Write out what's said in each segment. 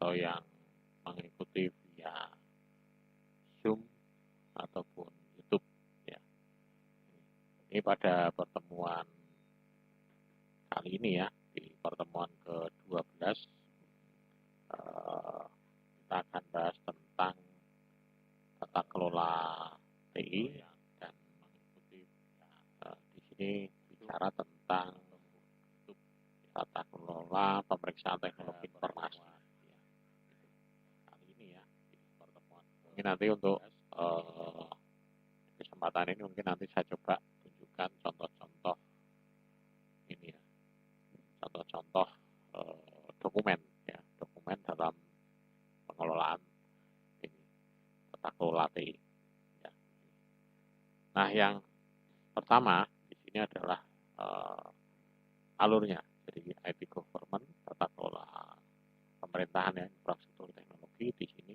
atau yang mengikuti via Zoom ataupun YouTube ya. Ini pada pertemuan kali ini ya, di pertemuan ke-12 kita akan bahas tentang tata kelola TI dan mengikuti di sini bicara tentang tata kelola pemeriksaan teknologi informasi. Kali ini ya di pertemuan. Mungkin nanti untuk kesempatan ini mungkin nanti saya coba tunjukkan contoh-contoh ini ya, contoh-contoh dokumen ya, dokumen dalam pengelolaan ini tata kelola TI. Ya. Nah, yang pertama di sini adalah alurnya. Jadi IT government, tata kelola pemerintahan ya, infrastruktur teknologi di sini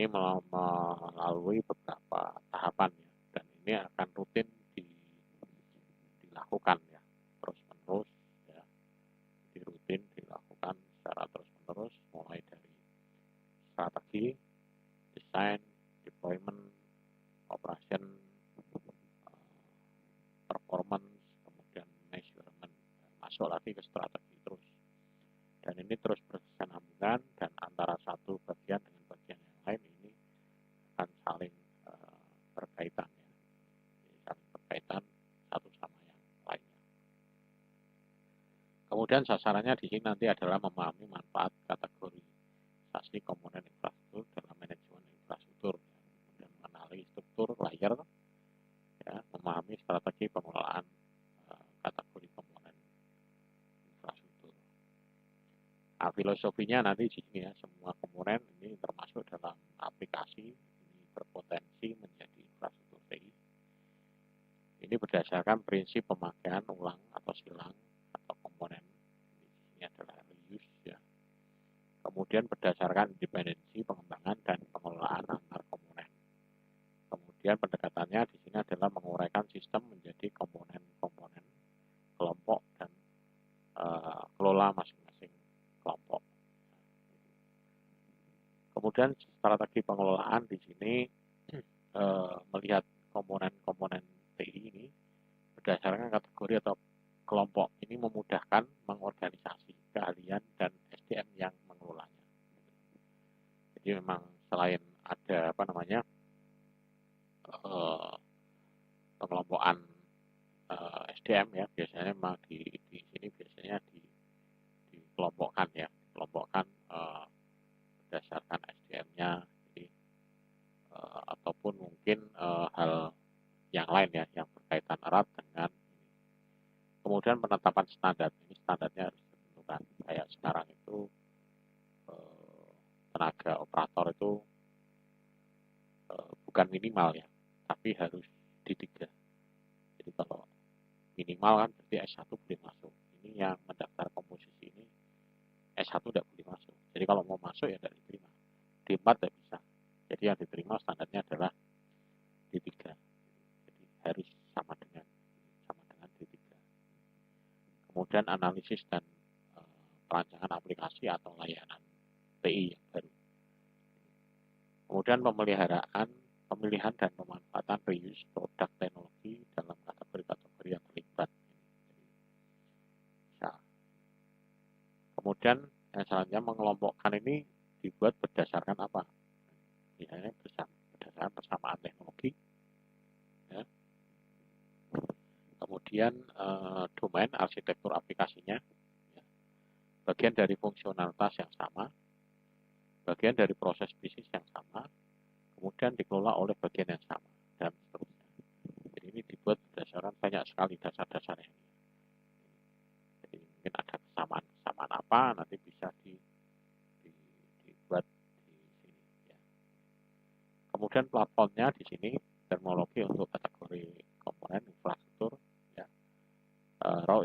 melalui beberapa tahapan ya, dan ini akan rutin dilakukan ya, terus menerus ya, rutin dilakukan secara terus menerus mulai dari strategi, desain, deployment, operation, performance, kemudian measurement, masuk lagi ke strategi terus. Dan ini terus berkesinambungan dan antara satu bagian dengan bagian yang lain ini akan saling berkaitan ya. Saling berkaitan satu sama yang lainnya. Kemudian sasarannya di sini nanti adalah memahami manfaat kategorisasi komponen infrastruktur dalam manajemen infrastruktur, kemudian mengenali struktur layer, ya, memahami strategi pengelolaan kategori komponen infrastruktur. Nah, filosofinya nanti di sini ya, semua komponen ini termasuk dalam aplikasi ini berpotensi menjadi infrastruktur TI. Ini berdasarkan prinsip pemakaian ulang atau silang atau komponen. Ini adalah reuse ya. Kemudian berdasarkan independensi pengembangan dan pengelolaan antar komponen. Kemudian pendekatannya di sini adalah menguraikan sistem menjadi komponen-komponen, kelompok dan kelola masing-masing kelompok. Kemudian strategi pengelolaan di sini melihat komponen-komponen TI ini berdasarkan kategori atau kelompok. Ini memudahkan mengorganisasi keahlian dan SDM yang mengelolanya. Jadi memang selain ada pengelompokan SDM ya, biasanya memang di sini biasanya dikelompokkan ya, dikelompokkan berdasarkan SDM-nya, jadi ataupun mungkin hal yang lain ya yang berkaitan erat dengan ini. Kemudian penetapan standar, ini standarnya harus ditentukan. Kayak sekarang itu tenaga operator itu bukan minimal ya, tapi harus D3. Jadi kalau minimal kan berarti S1 boleh masuk. Ini yang mendaftar komposisi ini S1 tidak boleh masuk. Jadi kalau mau masuk ya tidak diterima. D4 tidak bisa. Jadi yang diterima standarnya adalah D3. Jadi harus sama dengan D3. Kemudian analisis dan perancangan aplikasi atau layanan TI yang baru. Kemudian pemilihan dan pemanfaatan reuse produk teknologi dalam kategori-kategori yang terlibat. Ya. Kemudian yang selanjutnya mengelompokkan ini dibuat berdasarkan apa? Misalnya berdasarkan persamaan teknologi. Ya. Kemudian domain arsitektur aplikasinya, ya. Bagian dari fungsionalitas yang sama, bagian dari proses bisnis yang sama, kemudian dikelola oleh bagian yang sama, dan seterusnya. Jadi ini dibuat berdasarkan banyak sekali dasar-dasarnya. Jadi mungkin ada kesamaan apa, nanti bisa dibuat di sini. Ya. Kemudian platformnya di sini, terminologi untuk kategori komponen infrastruktur, ya. Raw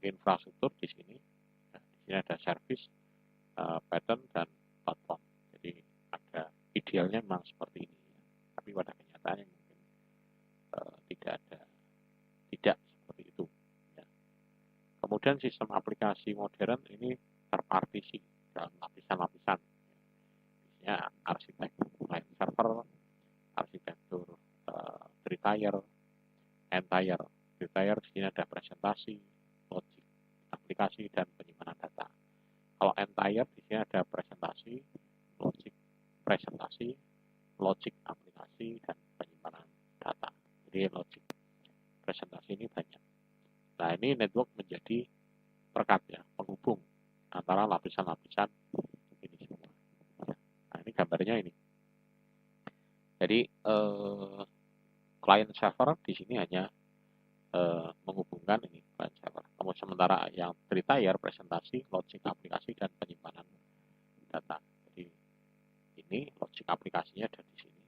infrastruktur di sini. Nah, di sini ada service, pattern, dan platform. Jadi ada idealnya memang seperti ini, ya. Tapi pada kenyataannya mungkin tidak seperti itu. Ya. Kemudian sistem aplikasi modern ini terpartisi. dalam lapisan-lapisan. Biasanya arsitektur client server, arsitektur three-tier, n-tier. Three-tier di sini ada presentasi, logic, aplikasi, dan penyimpanan data. Kalau n-tier di sini ada presentasi, logic, aplikasi, dan penyimpanan data. Jadi logic, presentasi ini banyak. Nah, ini network menjadi perekat ya, penghubung antara lapisan-lapisan ini semua. Nah, ini gambarnya ini. Jadi client server di sini hanya menghubungkan ini client server. Namun sementara yang three-tier presentasi, logic, aplikasi, dan penyimpanan data. Jadi ini logic aplikasinya ada di sini,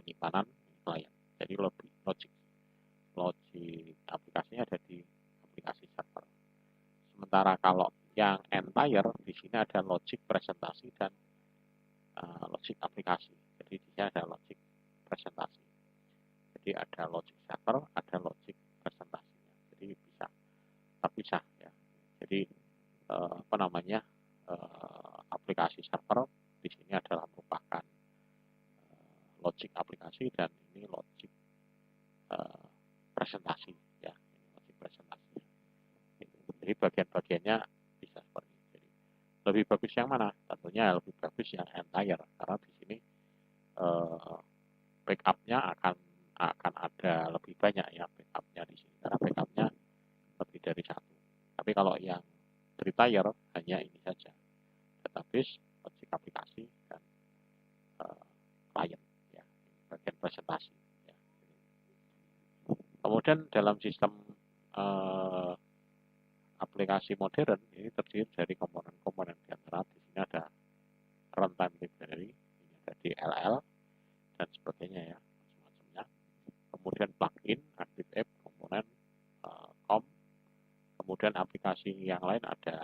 penyimpanan client. Jadi logic aplikasinya ada di aplikasi server. Sementara kalau yang entire di sini ada logic presentasi dan logic aplikasi. Jadi di sini ada logic presentasi. Jadi ada logic server, ada logic presentasinya. Jadi bisa terpisah ya. Jadi aplikasi server di sini adalah merupakan logic aplikasi dan ini logic presentasi ya. Ini logic presentasi. Jadi bagian-bagiannya bisa seperti ini. Jadi lebih bagus yang mana? Tentunya lebih bagus yang entire karena di sini backupnya akan ada lebih banyak ya backupnya di sini karena backupnya lebih dari satu. Tapi kalau yang three-tier hanya ini saja, database, logic aplikasi, dan client ya, bagian presentasi. Ya. Kemudian dalam sistem aplikasi modern ini terdiri dari komponen-komponen di antara di sini ada runtime library, ini ada DLL dan sebagainya ya, macam-macamnya. Kemudian plugin, active app, komponen, COM. Kemudian aplikasi yang lain ada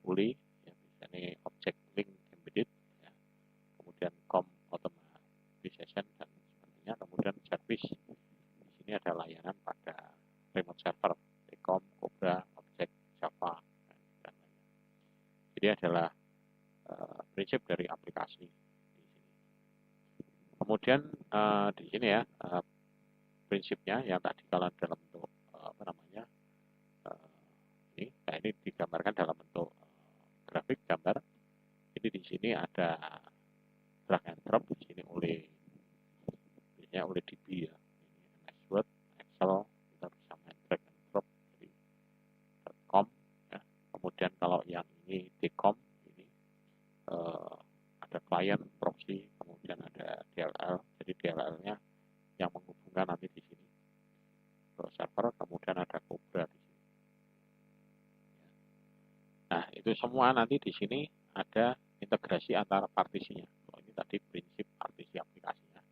ULI, ya, misalnya object link embedded, ya. Kemudian COM automation dan sebagainya. Kemudian service, di sini ada layanan pada remote server, Tcom, Cobra, Object, Java, dan lainnya. Jadi adalah prinsip dari aplikasi di sini. Kemudian di sini ya prinsipnya yang tadi kalau dalam bentuk ini digambarkan dalam bentuk grafik gambar. Jadi di sini ada drag and drop di sini oleh DB ya. Ini MS Word, Excel, kita bisa main drag and drop jadi .com ya. Kemudian kalau yang ini Tcom ini ada client, proxy, kemudian ada DLL. Jadi DLL-nya yang menghubungkan nanti di sini ke server, kemudian ada Cobra di sini. Nah, itu semua nanti di sini ada integrasi antara partisinya. Kalau ini tadi prinsip partisi aplikasinya.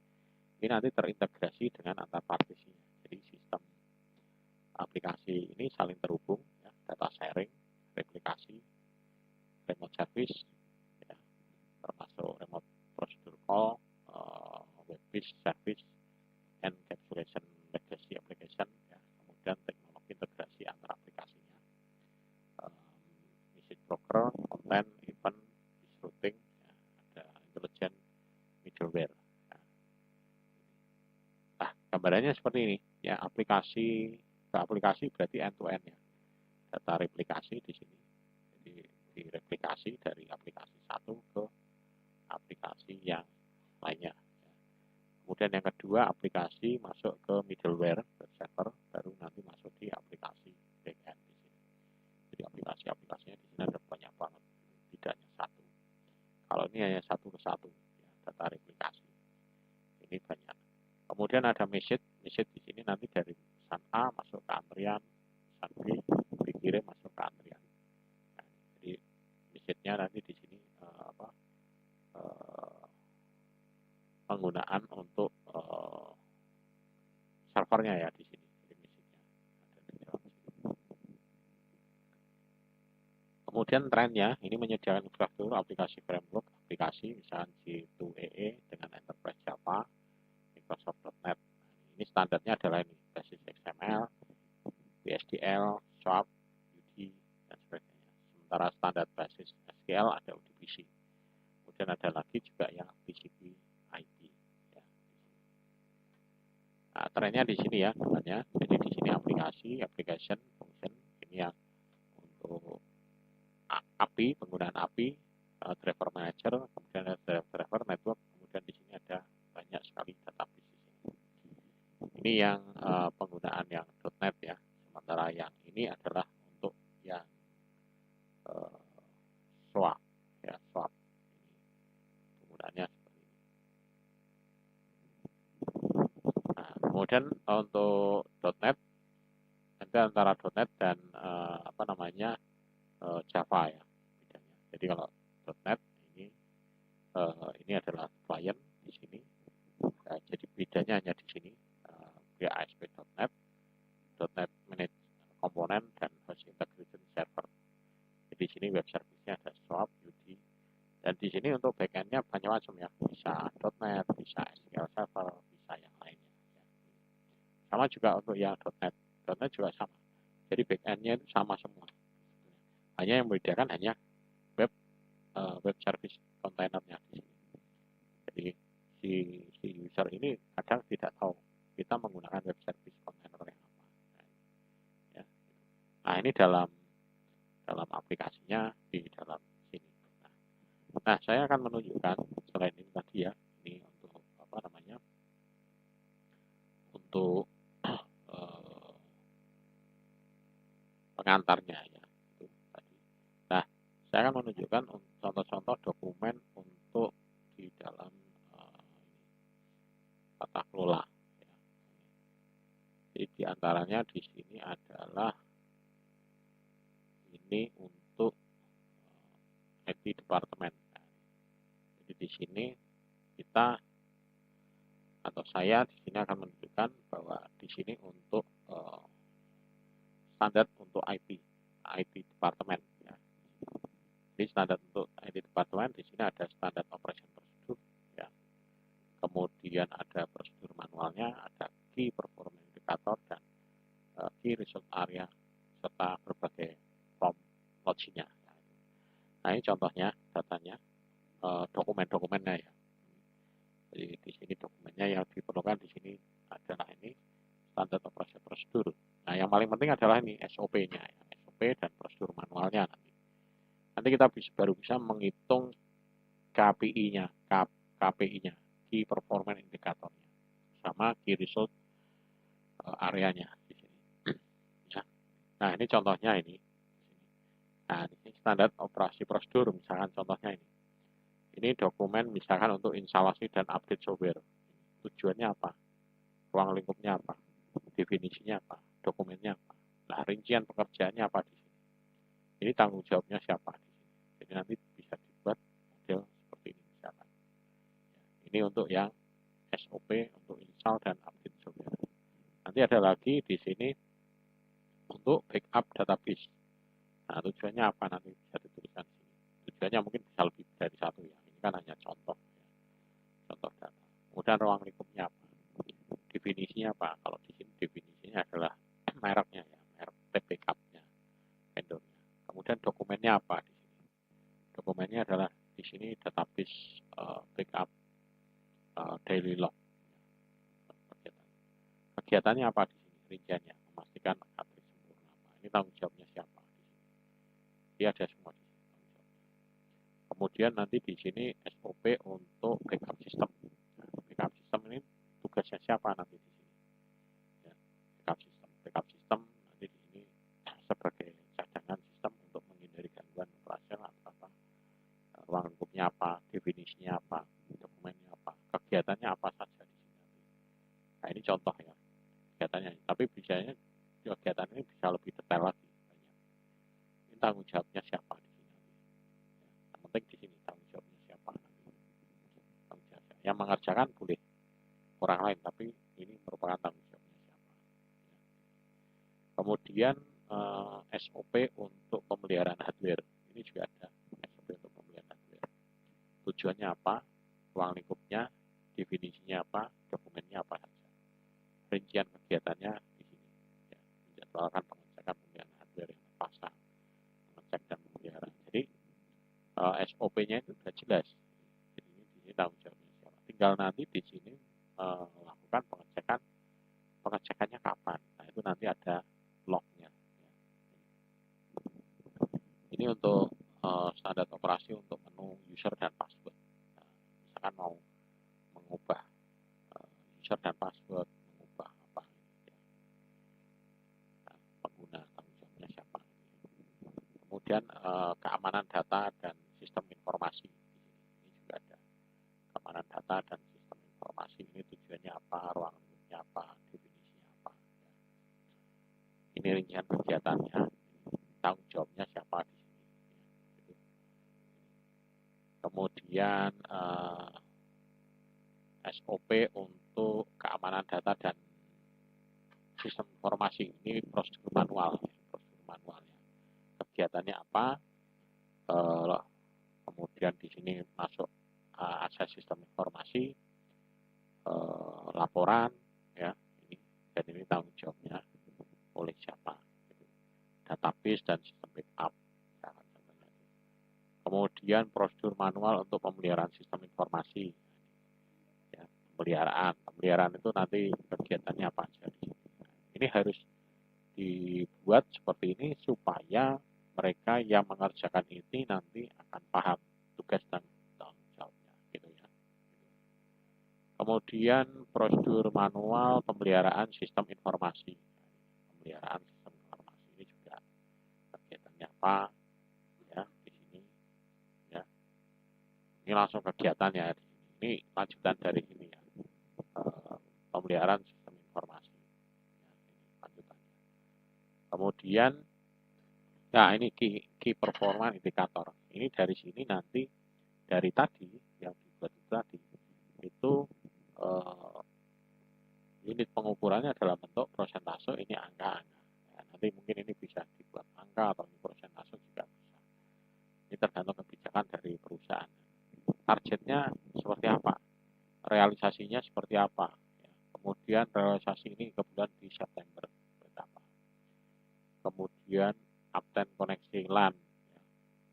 Ini nanti terintegrasi dengan antar partisinya. Jadi sistem aplikasi ini saling terhubung, ya, data sharing, replikasi, remote service, ya, termasuk remote procedure call, web-based service, encapsulation legacy application, ya, kemudian teknologi integrasi antara aplikasinya. Message broker, content, event, routing, ya, ada intelligent middleware. Nah, gambarannya seperti ini. Ya, aplikasi ke aplikasi berarti end to end ya. Data replikasi di sini. Jadi direplikasi dari aplikasi satu ke aplikasi yang lainnya. Kemudian yang kedua, aplikasi masuk ke middleware, ke server, baru nanti masuk di aplikasi backend di sini. Jadi aplikasi-aplikasinya di sini ada banyak banget, tidak hanya satu. Kalau ini hanya satu ke satu, ya, data replikasi. Ini banyak. Kemudian ada message di sini nanti dari pesan A masuk ke antrian, pesan B dikirim masuk ke antrian. Nah, jadi message-nya nanti di sini penggunaan untuk servernya ya di sini. Jadi message-nya ada di dalam sini. Kemudian trennya ini menyediakan infrastruktur aplikasi framework, aplikasi misalnya J2EE dengan Enterprise Java, Microsoft.NET. Ini standarnya adalah ini, basis XML, BSDL, SWAP, UD, dan sebagainya. Sementara standar basis SQL, ada ODBC. Kemudian ada lagi juga yang TCP IP. Ya. Nah, trennya di sini ya temannya. Jadi di sini application, function, ini yang untuk API, penggunaan API, driver manager, kemudian ada driver network, kemudian di sini ada banyak sekali database di sini. Ini yang penggunaan yang .NET ya. Sementara yang ini adalah untuk yang SWAP ya, SWAP. Ini penggunaannya seperti ini. Nah, kemudian untuk .NET nanti antara .NET dan Java ya bedanya. Jadi kalau .NET ini adalah client di sini. Jadi bedanya hanya di sini. Dia ASP.NET, .NET Manage Component dan Host Integration Server. Jadi di sini web service-nya ada SWAP, UD, dan di sini untuk backend-nya banyak macam ya. Bisa .NET, bisa SQL Server, bisa yang lainnya. Sama juga untuk yang .NET. .NET juga sama. Jadi backend-nya itu sama semua. Hanya yang membedakan hanya web service kontainernya di sini. Jadi si user ini kadang tidak tahu kita menggunakan web service kontainer yang apa. Ya. Nah ini dalam aplikasinya di dalam sini. Nah saya akan menunjukkan selain ini tadi ya, ini untuk untuk pengantarnya ya. Itu tadi. Nah saya akan menunjukkan contoh-contoh dokumen untuk di dalam tata kelola. Ya. Jadi diantaranya di sini adalah ini untuk IT departemen. Jadi di sini kita atau saya di sini akan menunjukkan bahwa di sini untuk standar untuk IT departemen. Ya. Jadi standar untuk IT departemen di sini ada standar operation prosedur, ya. Kemudian ada prosedur manualnya, ada key performance indicator dan key result area serta berbagai prompt logic-nya. Nah ini contohnya datanya, dokumen-dokumennya ya. Jadi di sini dokumennya yang diperlukan di sini adalah ini standar operasi prosedur. Nah yang paling penting adalah ini SOP-nya, ya. SOP dan prosedur manualnya nanti. Nanti kita baru bisa menghitung KPI-nya, key performance indicatornya, sama key result areanya di sini. Ya. Nah ini contohnya ini. Nah ini standar operasi prosedur, misalkan contohnya ini. Ini dokumen misalkan untuk instalasi dan update software. Tujuannya apa? Ruang lingkupnya apa? Definisinya apa? Dokumennya apa? Nah, rincian pekerjaannya apa di sini? Ini tanggung jawabnya siapa di sini? Jadi nanti bisa dibuat model seperti ini misalkan. Ini untuk yang SOP untuk install dan update software. Nanti ada lagi di sini untuk backup database. Nah, tujuannya apa nanti bisa dituliskan di sini. Tujuannya mungkin bisa lebih dari satu ya. Ini kan hanya contoh ya. Contoh data. Kemudian ruang lingkupnya apa? Definisinya apa? Kalau di sini definisinya adalah mereknya ya, merek backup-nya, vendornya. Kemudian dokumennya apa di sini? Dokumennya adalah di sini database backup daily log. Kegiatannya apa di sini? Rinciannya memastikan matriks sempurna. Ini tanggung jawabnya siapa di sini? Dia ada semua di sini tanggung jawabnya. Kemudian nanti di sini SOP untuk backup system. Nah, backup system ini tugasnya siapa nanti di sini? Ya, backup system nanti di sini sebagai cadangan sistem untuk menghindari gangguan operasional atau apa, ruang lingkupnya apa, definisinya apa, dokumennya apa, kegiatannya apa saja di sini. Nah ini contoh ya kegiatannya, tapi biasanya kegiatan ini bisa lebih detail lagi. Ini tanggung jawabnya siapa di sini. Yang penting di sini tanggung jawabnya siapa nanti. Tanggung jawab yang mengerjakan boleh orang lain, tapi ini merupakan tanggung jawabnya siapa. Kemudian SOP untuk pemeliharaan hardware. Ini juga ada SOP untuk pemeliharaan hardware. Tujuannya apa, ruang lingkupnya, definisinya apa, dokumennya apa saja. Rincian kegiatannya di sini. Ya, menjadwalkan pengecekan pemeliharaan hardware yang terpasang, mengecek dan memelihara. Jadi SOP-nya itu sudah jelas. Jadi ini di sini tanggung jawabnya siapa. Tinggal nanti di sini melakukan pengecekannya kapan. Nah itu nanti ada lognya. Ini untuk standar operasi untuk menu user dan password. Nah, misalkan mau mengubah user dan password, mengubah apa ya. Nah, pengguna tanggung jawabnya siapa. Kemudian keamanan data dan sistem informasi. Ini juga ada keamanan data dan sistem informasi. Ini tujuannya apa, ruang lingkupnya apa, definisinya apa. Ya. Ini rincian kegiatannya, tanggung jawabnya siapa di sini. Ya. Kemudian SOP untuk keamanan data dan sistem informasi. Ini prosedur manual, prosedur manualnya. Kegiatannya apa? Kemudian di sini masuk akses sistem informasi, laporan, ya. Ini dan ini tanggung jawabnya oleh siapa? Database dan sistem backup. Kemudian prosedur manual untuk pemeliharaan sistem informasi. Ya, pemeliharaan itu nanti kegiatannya apa aja. Ini harus dibuat seperti ini supaya mereka yang mengerjakan ini nanti akan paham tugas dan tanggung jawabnya, gitu ya. Kemudian prosedur manual pemeliharaan sistem informasi. Pemeliharaan sistem informasi ini juga kegiatannya apa, ya di sini, ya. Ini langsung kegiatannya. Ini lanjutan dari ini ya. Pemeliharaan sistem informasi. Ya, ini lanjutannya. Kemudian nah, ini key performance indikator. Ini dari sini nanti, dari tadi, yang dibuat itu tadi, itu unit pengukurannya dalam bentuk prosentase, ini angka-angka. Ya, nanti mungkin ini bisa dibuat angka atau prosentase juga bisa. Ini tergantung kebijakan dari perusahaan. Targetnya seperti apa? Realisasinya seperti apa? Ya, kemudian realisasi ini kebetulan di September berapa? Kemudian uptime koneksi LAN,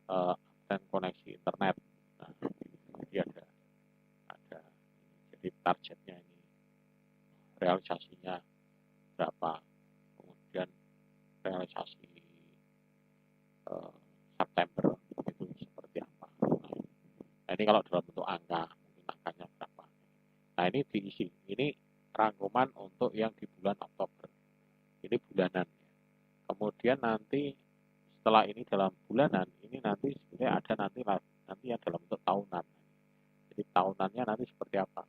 uptime koneksi internet. Nah, jadi ada jadi targetnya ini, realisasinya berapa, kemudian realisasi September itu seperti apa. Nah, ini kalau dalam bentuk angka, mungkin angkanya berapa. Nah, ini diisi. Ini rangkuman untuk yang di bulan Oktober. Ini bulanan. Kemudian nanti setelah ini dalam bulanan, ini nanti sebenarnya ada nanti yang dalam bentuk tahunan. Jadi tahunannya nanti seperti apa.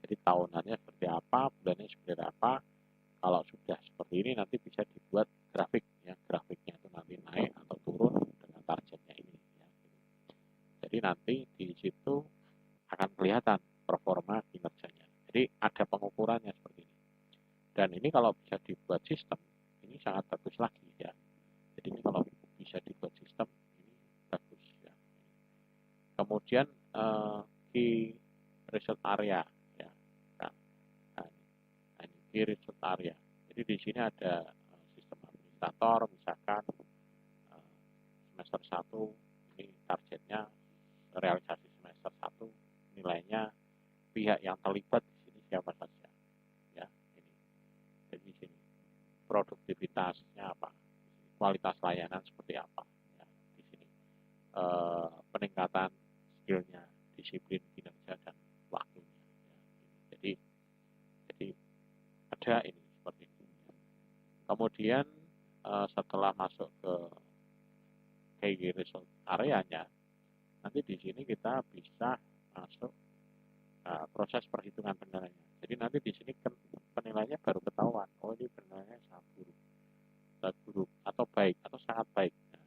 Jadi tahunannya seperti apa, bulannya seperti apa. Kalau sudah seperti ini nanti bisa dibuat grafik, ya. Grafiknya itu nanti naik atau turun dengan targetnya ini. Ya. Jadi nanti di situ akan kelihatan performa kinerjanya. Jadi ada pengukurannya seperti ini. Dan ini kalau bisa dibuat sistem, ini sangat bagus lagi ya. Jadi ini kalau bisa dibuat sistem, ini bagus ya. Kemudian key result area ya. Nah, ini key result area. Jadi di sini ada sistem administrator, misalkan semester 1 ini targetnya realisasi semester 1 nilainya, pihak yang terlibat di sini siapa saja ya. Ini jadi di sini produktivitasnya apa, kualitas layanan seperti apa ya. Di sini peningkatan skillnya, disiplin kinerja dan waktunya ya. Jadi ada ini seperti ini. Kemudian setelah masuk ke key result areanya, nanti di sini kita bisa masuk proses perhitungan penilaiannya. Jadi nanti di sini penilaiannya baru ketahuan. Oh, ini penilaiannya sangat buruk atau baik atau sangat baik. Nah,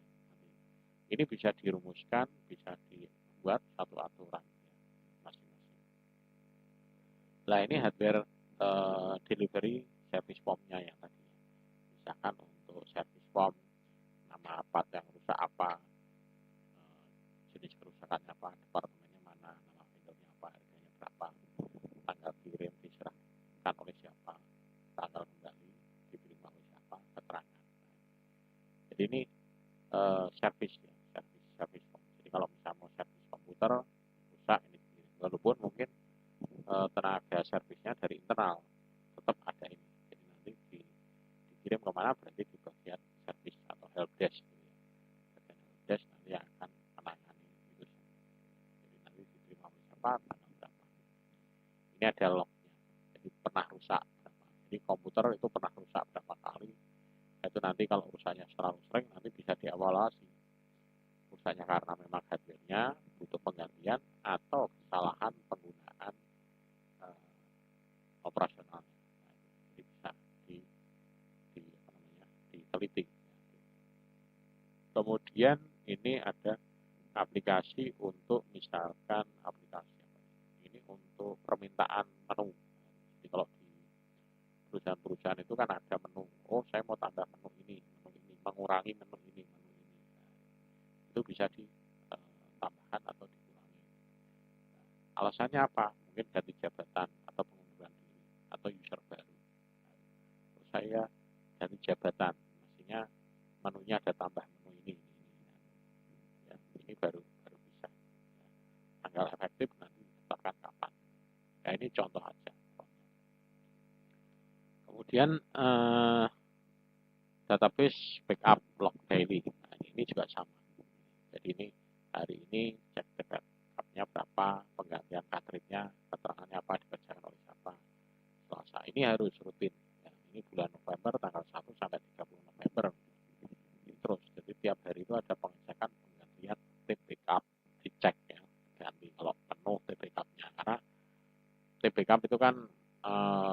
ini bisa dirumuskan, bisa dibuat satu aturan ya, masing-masing. Nah, ini hardware delivery service form-nya yang tadi. Misalkan untuk service form, nama part yang rusak apa, jenis kerusakannya apa, departemennya mana, nama vendornya apa, harganya berapa, tanggal kirim diserahkan oleh siapa, tanggal kembali diterima oleh siapa, keterangan. Jadi ini service ya, service form. Jadi kalau misalnya mau komputer rusak ini, walaupun mungkin tenaga servisnya dari internal tetap ada ini. Jadi nanti dikirim kemana, berarti di bagian servis atau helpdesk gitu ya. Bagian helpdesk nanti yang akan menangani itu semua. Jadi nanti diterima oleh siapa, tanggal berapa. Ini ada lognya. Jadi pernah rusak berapa. Jadi komputer itu pernah rusak berapa kali. Itu nanti kalau rusaknya terlalu sering nanti bisa dievaluasi. Rusaknya karena memang hardware-nya butuh penggantian atau kesalahan penggunaan operasionalnya. Nah, jadi bisa diteliti. Kemudian ini ada aplikasi untuk misalkan aplikasi ini untuk permintaan menu. Jadi kalau di perusahaan-perusahaan itu kan ada menu. Oh, saya mau tambah menu ini, mengurangi menu ini, menu ini. Nah, itu bisa ditambahkan atau dikurangi. Nah, alasannya apa? Mungkin ganti jabatan atau pengunduran diri atau user baru. Nah, saya ganti jabatan, mestinya menunya ada tambah menu ini. Ya, ini baru bisa. Tanggal efektif nanti ditetapkan kapan. Ya, ini contoh aja. Kemudian database backup log daily. Nah, ini juga sama. Jadi ini hari ini cek backupnya berapa, penggantian cartridge-nya, keterangannya apa, dikerjakan oleh siapa. Selasa ini harus rutin. Ya, ini bulan November tanggal 1 sampai 30 November. Ini terus. Jadi tiap hari itu ada pengecekan penggantian tape backup, dicek ya. Ganti kalau penuh tape backup-nya. Karena tape backup itu kan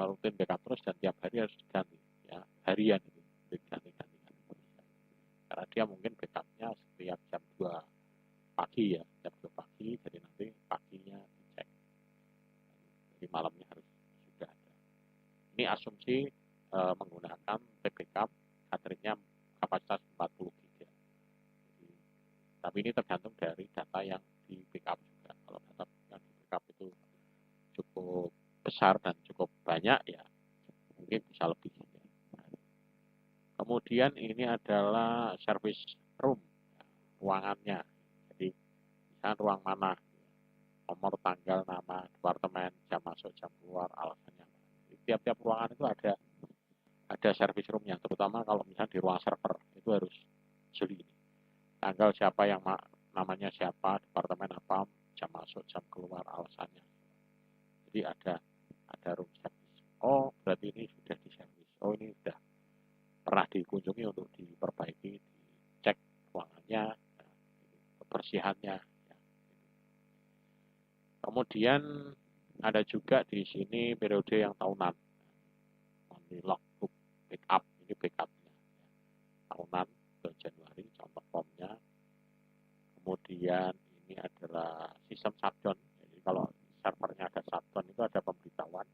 rutin backup terus dan tiap hari harus diganti. Ya, harian itu diganti. Karena dia mungkin backupnya setiap jam 2 pagi ya, jam 2 pagi, jadi nanti paginya dicek. Jadi malamnya harus sudah ada. Ini asumsi menggunakan tape backup, cartridge-nya kapasitas 40 GB. Jadi, tapi ini tergantung dari data yang di backup juga. Kalau data yang di backup itu cukup besar dan cukup banyak ya, mungkin bisa lebih. Ya. Kemudian ini adalah service room, ruangannya. Jadi misalkan ruang mana, nomor, tanggal, nama, departemen, jam masuk, jam keluar, alasannya. Jadi, tiap-tiap ruangan itu ada service roomnya, terutama kalau misalnya di ruang server itu harus jeli. Tanggal siapa yang namanya siapa, departemen apa, jam masuk, jam keluar, alasannya. Jadi ada room service. Oh, berarti ini sudah di service. Oh, ini sudah pernah dikunjungi untuk diperbaiki, dicek ruangannya, kebersihannya. Kemudian ada juga di sini periode yang tahunan, monthly logbook backup, ini backupnya tahunan ke Januari, contoh formnya. Kemudian ini adalah sistem shutdown, jadi kalau servernya ada shutdown itu ada pemberitahuan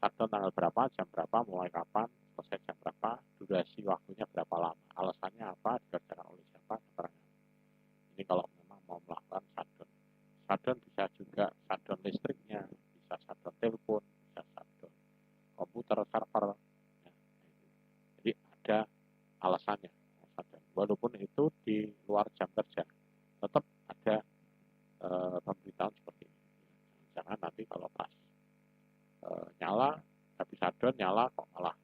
shutdown tanggal berapa, jam berapa, mulai kapan, selesai jam berapa, durasi waktunya berapa lama, alasannya apa, dikerjakan oleh siapa, keterangan. Ini kalau memang mau melakukan shutdown. Shutdown bisa juga shutdown listriknya, bisa shutdown telepon, bisa shutdown komputer, server. Ya, jadi ada alasannya. Walaupun itu di luar jam kerja, tetap ada pemberitahuan seperti ini. Jangan nanti kalau pas nyala, habis shutdown nyala kok malah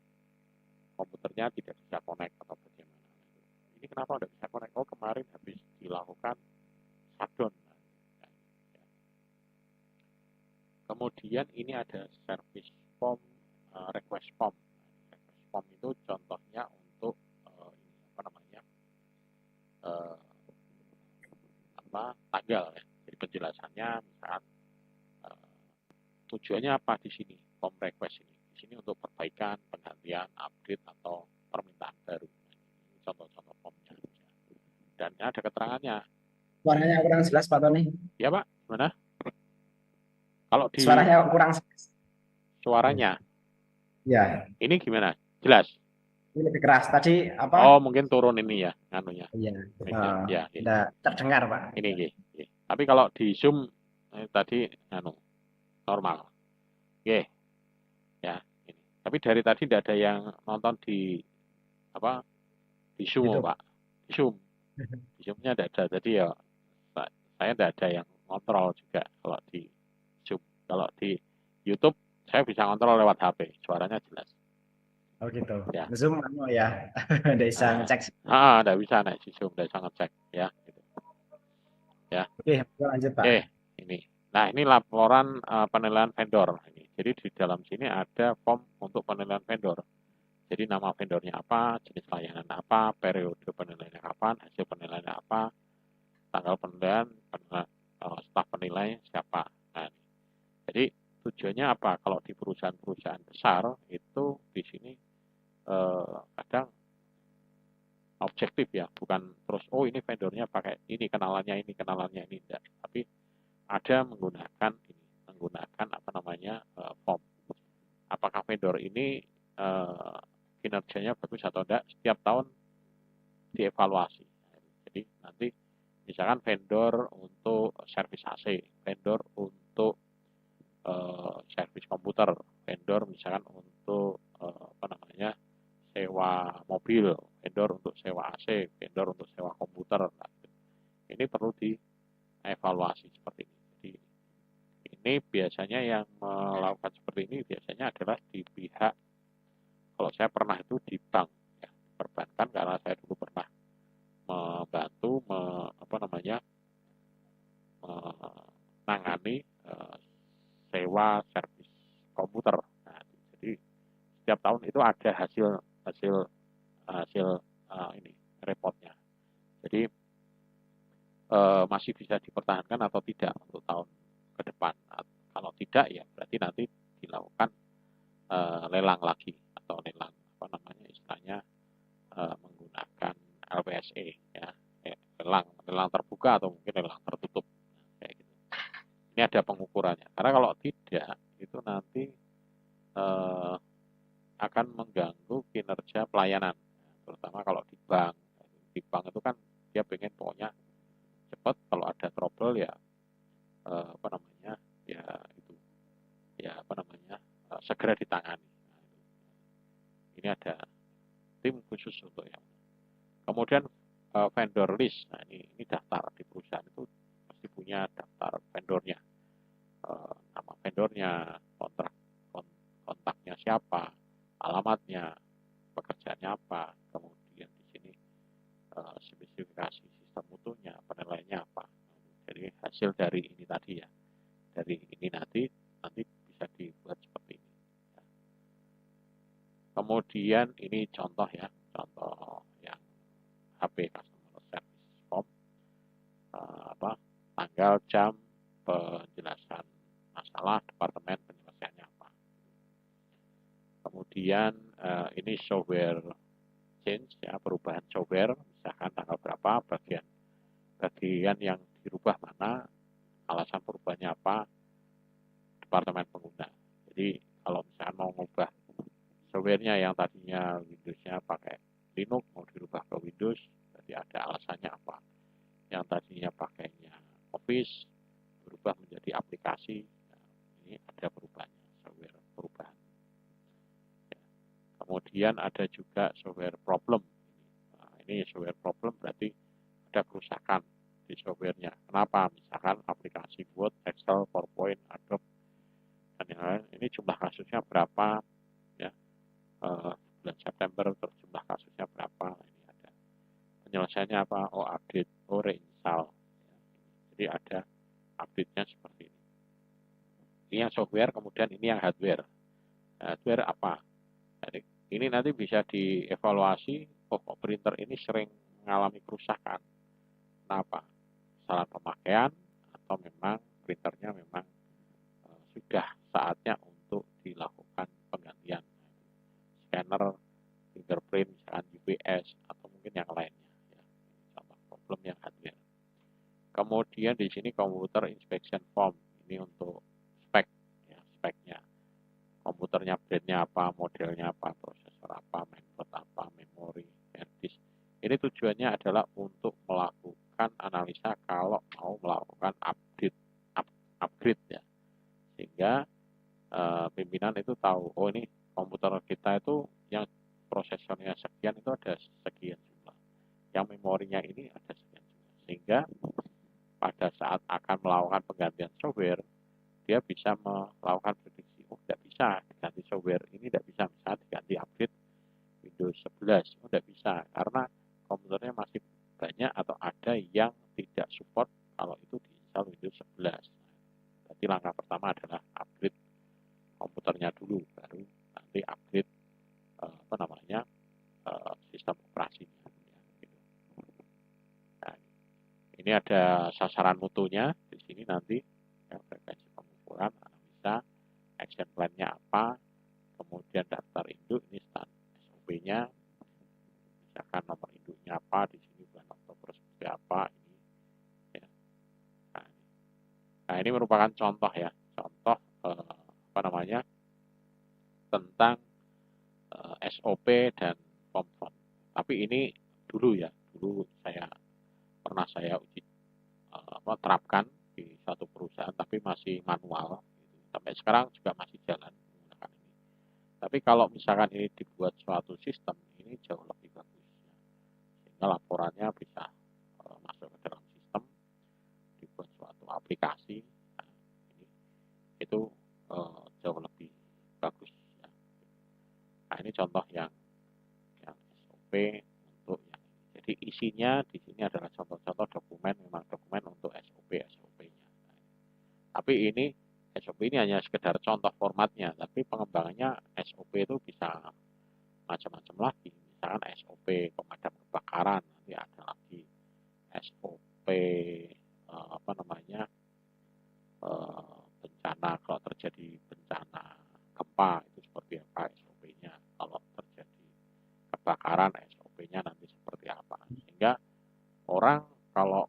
komputernya tidak bisa connect atau bagaimana. Ini kenapa tidak bisa connect? Oh, kemarin habis dilakukan shutdown. Kemudian ini ada service form, request form. Request form itu contohnya untuk tanggal ya. Jadi penjelasannya misalkan tujuannya apa di sini form request ini. Di sini untuk perbaikan, penggantian, update atau permintaan baru. Ini contoh-contoh formnya. Dan ada keterangannya. Suaranya kurang jelas Pak Tony. Ya Pak, gimana? Kalau di suaranya kurang jelas. Suaranya. Ya. Ini gimana? Jelas? Ini lebih keras. Tadi apa? Oh, mungkin turun ini ya, nganunya. Iya. Ya, tidak terdengar Pak. Ini. Tapi kalau di Zoom tadi normal. Oke. Ya, ini. Tapi dari tadi tidak ada yang nonton di Zoom, Pak. Di Zoom. Di Zoom-nya tidak ada. Jadi ya saya tidak ada yang ngontrol juga kalau di Zoom. Kalau di YouTube saya bisa ngontrol lewat HP, suaranya jelas. Oh gitu. Ya, Zoom ya. Nggak bisa ngecek. nggak bisa naik si Zoom, nggak bisa ngecek ya. Gitu. Ya, Oke, lanjut Pak. ini. Nah, ini laporan penilaian vendor. Ini. Jadi di dalam sini ada form untuk penilaian vendor. Jadi nama vendornya apa, jenis layanan apa, periode penilaiannya kapan, hasil penilaiannya apa, tanggal penilaian, staf penilai siapa. Nah, jadi tujuannya apa? Kalau di perusahaan-perusahaan besar itu di sini kadang objektif ya, bukan terus ini vendornya pakai ini kenalannya ini enggak, tapi ada menggunakan apa namanya form. Apakah vendor ini kinerjanya bagus atau enggak, setiap tahun dievaluasi. Jadi nanti misalkan vendor untuk servis AC, vendor untuk servis komputer, vendor misalkan untuk apa namanya sewa mobil, vendor untuk sewa AC, vendor untuk sewa komputer. Nah, ini perlu dievaluasi seperti ini. Jadi ini biasanya yang melakukan seperti ini biasanya adalah di pihak, kalau saya pernah itu di bank, ya, perbankan, karena saya dulu pernah membantu apa namanya menangani sewa servis komputer. Nah, jadi setiap tahun itu ada hasil ini reportnya. Jadi masih bisa dipertahankan atau tidak untuk tahun ke depan. Kalau tidak ya berarti nanti dilakukan lelang lagi, atau lelang apa namanya istilahnya menggunakan LPSE ya, lelang terbuka atau mungkin lelang tertutup kayak gitu. Ini ada pengukurannya. Karena kalau tidak itu nanti akan mengganggu kinerja pelayanan, terutama kalau di bank. Di bank itu kan dia pengen pokoknya cepat, kalau ada trouble ya apa namanya ya itu ya apa namanya segera ditangani. Nah, ini ada tim khusus untuk yang. Kemudian vendor list. Nah, ini daftar di perusahaan itu pasti punya daftar vendornya, nama vendornya, kontaknya siapa, alamatnya, pekerjaannya apa, kemudian di sini spesifikasi sistem mutunya, penilaiannya apa. Jadi hasil dari ini tadi ya, dari ini nanti bisa dibuat seperti ini. Kemudian ini contoh ya, contoh yang HP Customer Service Form, tanggal, jam, penjelasan masalah, departemen penyelesaiannya apa. Kemudian ini software change ya, perubahan software, misalkan tanggal berapa, bagian yang dirubah mana, alasan perubahannya apa, departemen pengguna. Jadi kalau misalkan mau ngubah softwarenya yang tadinya Windows-nya pakai Linux mau dirubah ke Windows, jadi ada alasannya apa. Yang tadinya pakainya Office berubah menjadi aplikasi, nah, ini ada perubahannya, software perubahan. Ya. Kemudian ada juga software problem. Nah, ini software problem berarti ada kerusakan di softwarenya. Kenapa? Misalkan aplikasi Word, Excel, PowerPoint, Adobe, dan yang lain. Ini jumlah kasusnya berapa? Ya, bulan September terus jumlah kasusnya berapa? Ini ada penyelesaiannya apa? Update, reinstall. Ya. Jadi ada update-nya seperti ini. Ini yang software, kemudian ini yang hardware. Hardware apa? Jadi ini nanti bisa dievaluasi. Kok printer ini sering mengalami kerusakan? Kenapa? Salah pemakaian atau memang printernya memang sudah saatnya untuk dilakukan penggantian scanner, fingerprint, misalkan UPS atau mungkin yang lainnya. Ya. Contoh problem yang hardware. Kemudian di sini computer inspection form, ini untuk spek, ya, speknya. Komputernya brandnya apa, modelnya apa, prosesor apa, mainboard apa, memori, hard disk. Ini tujuannya adalah untuk melakukan analisa kalau mau melakukan upgrade ya, sehingga pimpinan itu tahu, oh ini komputer kita itu yang prosesornya sekian itu ada sekian jumlah, yang memorinya ini ada sekian jumlah, sehingga pada pada saat akan melakukan penggantian software, dia bisa melakukan prediksi, oh tidak bisa diganti software ini, tidak bisa misalnya diganti update Windows 11, oh tidak bisa karena komputernya masih banyak atau ada yang tidak support kalau itu diinstal Windows 11. Jadi langkah pertama adalah upgrade komputernya dulu, baru nanti upgrade sistem operasinya. Nah, ini ada sasaran mutunya di sini nanti ya, frekuensi pengukuran, analisa, action plan-nya apa, kemudian daftar induk, ini SOP-nya, misalkan nomor induknya apa, di sini bulan Oktober seperti apa, ini. Ya. Nah, ini merupakan contoh ya, contoh tentang SOP dan POM. Tapi ini dulu pernah saya uji terapkan di satu perusahaan, tapi masih manual. Sampai sekarang juga masih jalan menggunakan ini. Tapi kalau misalkan ini dibuat suatu sistem, ini jauh lebih bagus. Sehingga laporannya bisa masuk ke dalam sistem, dibuat suatu aplikasi. Nah, itu jauh lebih bagus. Ya. Nah, ini contoh yang SOP untuk yang ini. Jadi isinya di sini adalah contoh-contoh dokumen, memang dokumen untuk SOP-nya. Nah, tapi ini SOP ini hanya sekedar contoh formatnya, tapi pengembangannya SOP itu bisa macam-macam lagi. Misalkan SOP pemadam kebakaran, nanti ada lagi SOP bencana, kalau terjadi bencana gempa itu seperti apa SOP-nya, kalau terjadi kebakaran SOP-nya nanti seperti apa, sehingga orang kalau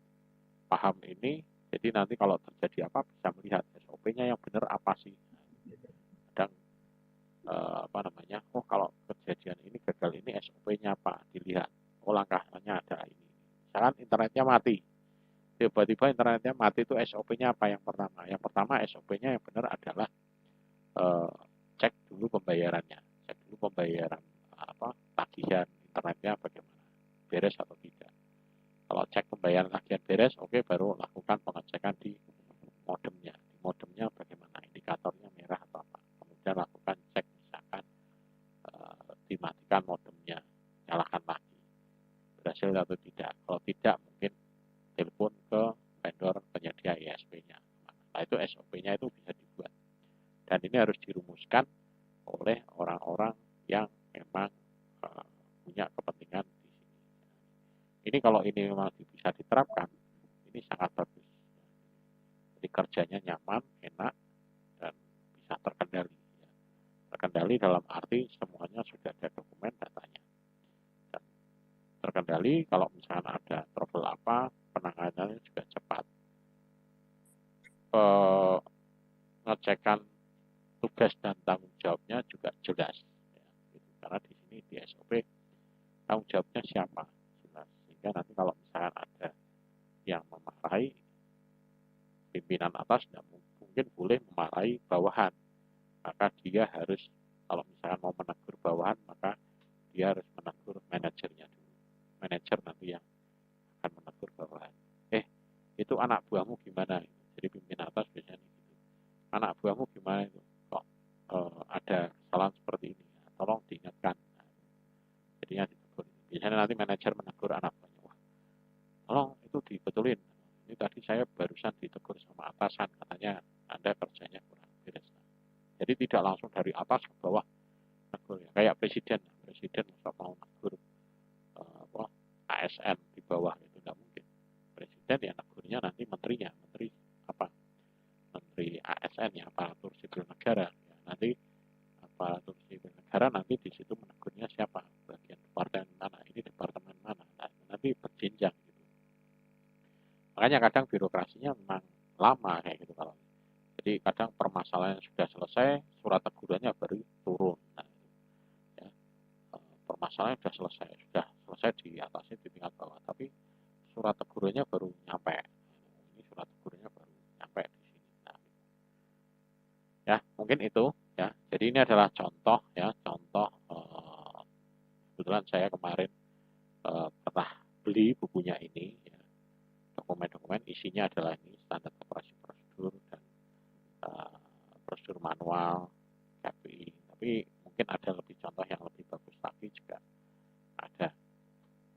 paham ini, jadi nanti kalau terjadi apa bisa melihat SOP-nya yang benar apa sih. Kadang oh kalau kejadian ini gagal ini SOP-nya apa, dilihat, oh langkahnya ada ini. Misalkan internetnya mati, tiba-tiba internetnya mati, itu SOP-nya apa yang pertama? Yang pertama SOP-nya yang benar adalah cek dulu pembayarannya, cek dulu pembayaran tagihan internetnya bagaimana, beres atau tidak. Kalau cek pembayaran tagihan beres, oke, baru lakukan pengecekan di modemnya. Di modemnya bagaimana, indikatornya merah atau apa. Kemudian lakukan cek, misalkan dimatikan modemnya, nyalakan lagi, berhasil atau tidak. Kalau tidak, mungkin telepon ke vendor penyedia ISP-nya. Nah, itu SOP-nya itu bisa dibuat. Dan ini harus dirumuskan oleh orang-orang yang memang punya kepentingan di sini. Ini kalau ini memang bisa diterapkan, ini sangat bagus. Jadi kerjanya nyaman, enak, dan bisa terkendali. Terkendali dalam arti semuanya sudah ada dokumen datanya. Dan terkendali kalau misalnya ada trouble apa, penanganannya juga cepat. Ngecekan tugas dan tanggung jawabnya juga jelas. Ya, gitu. Karena di sini di SOP tanggung jawabnya siapa jelas. Sehingga nanti kalau misalkan ada yang memarahi pimpinan atas, tidak mungkin boleh memarahi bawahan. Maka dia harus, kalau misalkan mau menegur bawahan, maka dia harus menegur manajernya dulu. Manajer nanti yang akan menegur bawahan. Itu anak buahmu gimana? Jadi pimpinan atas biasanya gitu. Anak buahmu gimana itu? Kok ada kesalahan seperti ini? Tolong diingatkan. Jadinya ditegur. Biasanya nanti manajer menegur anak buahnya. Wah, tolong itu dibetulin. Ini tadi saya barusan ditegur sama atasan, katanya Anda kerjanya kurang beres. Jadi tidak langsung dari atas ke bawah negur ya. Kayak presiden mau negur ASN di bawah, itu tidak mungkin. Presiden ya negurnya nanti menterinya, menteri ASN ya, aparatur sipil negara ya. Nanti aparatur sipil negara nanti di situ menegurnya siapa, bagian departemen mana, ini departemen mana, nah, nanti berjenjang gitu. Makanya kadang birokrasinya memang lama kayak gitu kalau. Jadi kadang permasalahan yang sudah selesai, surat tegurannya baru turun. Nah, ya, permasalahan sudah selesai di atasnya, di tingkat bawah, tapi surat tegurannya baru nyampe. Ini surat tegurannya baru nyampe di sini. Nah, ya mungkin itu ya. Jadi ini adalah contoh ya, kebetulan saya kemarin pernah beli bukunya ini. Ya. Dokumen-dokumen isinya adalah ini standar operasi prosedur dan prosedur manual KPI. Tapi mungkin ada lebih contoh yang lebih bagus lagi juga ada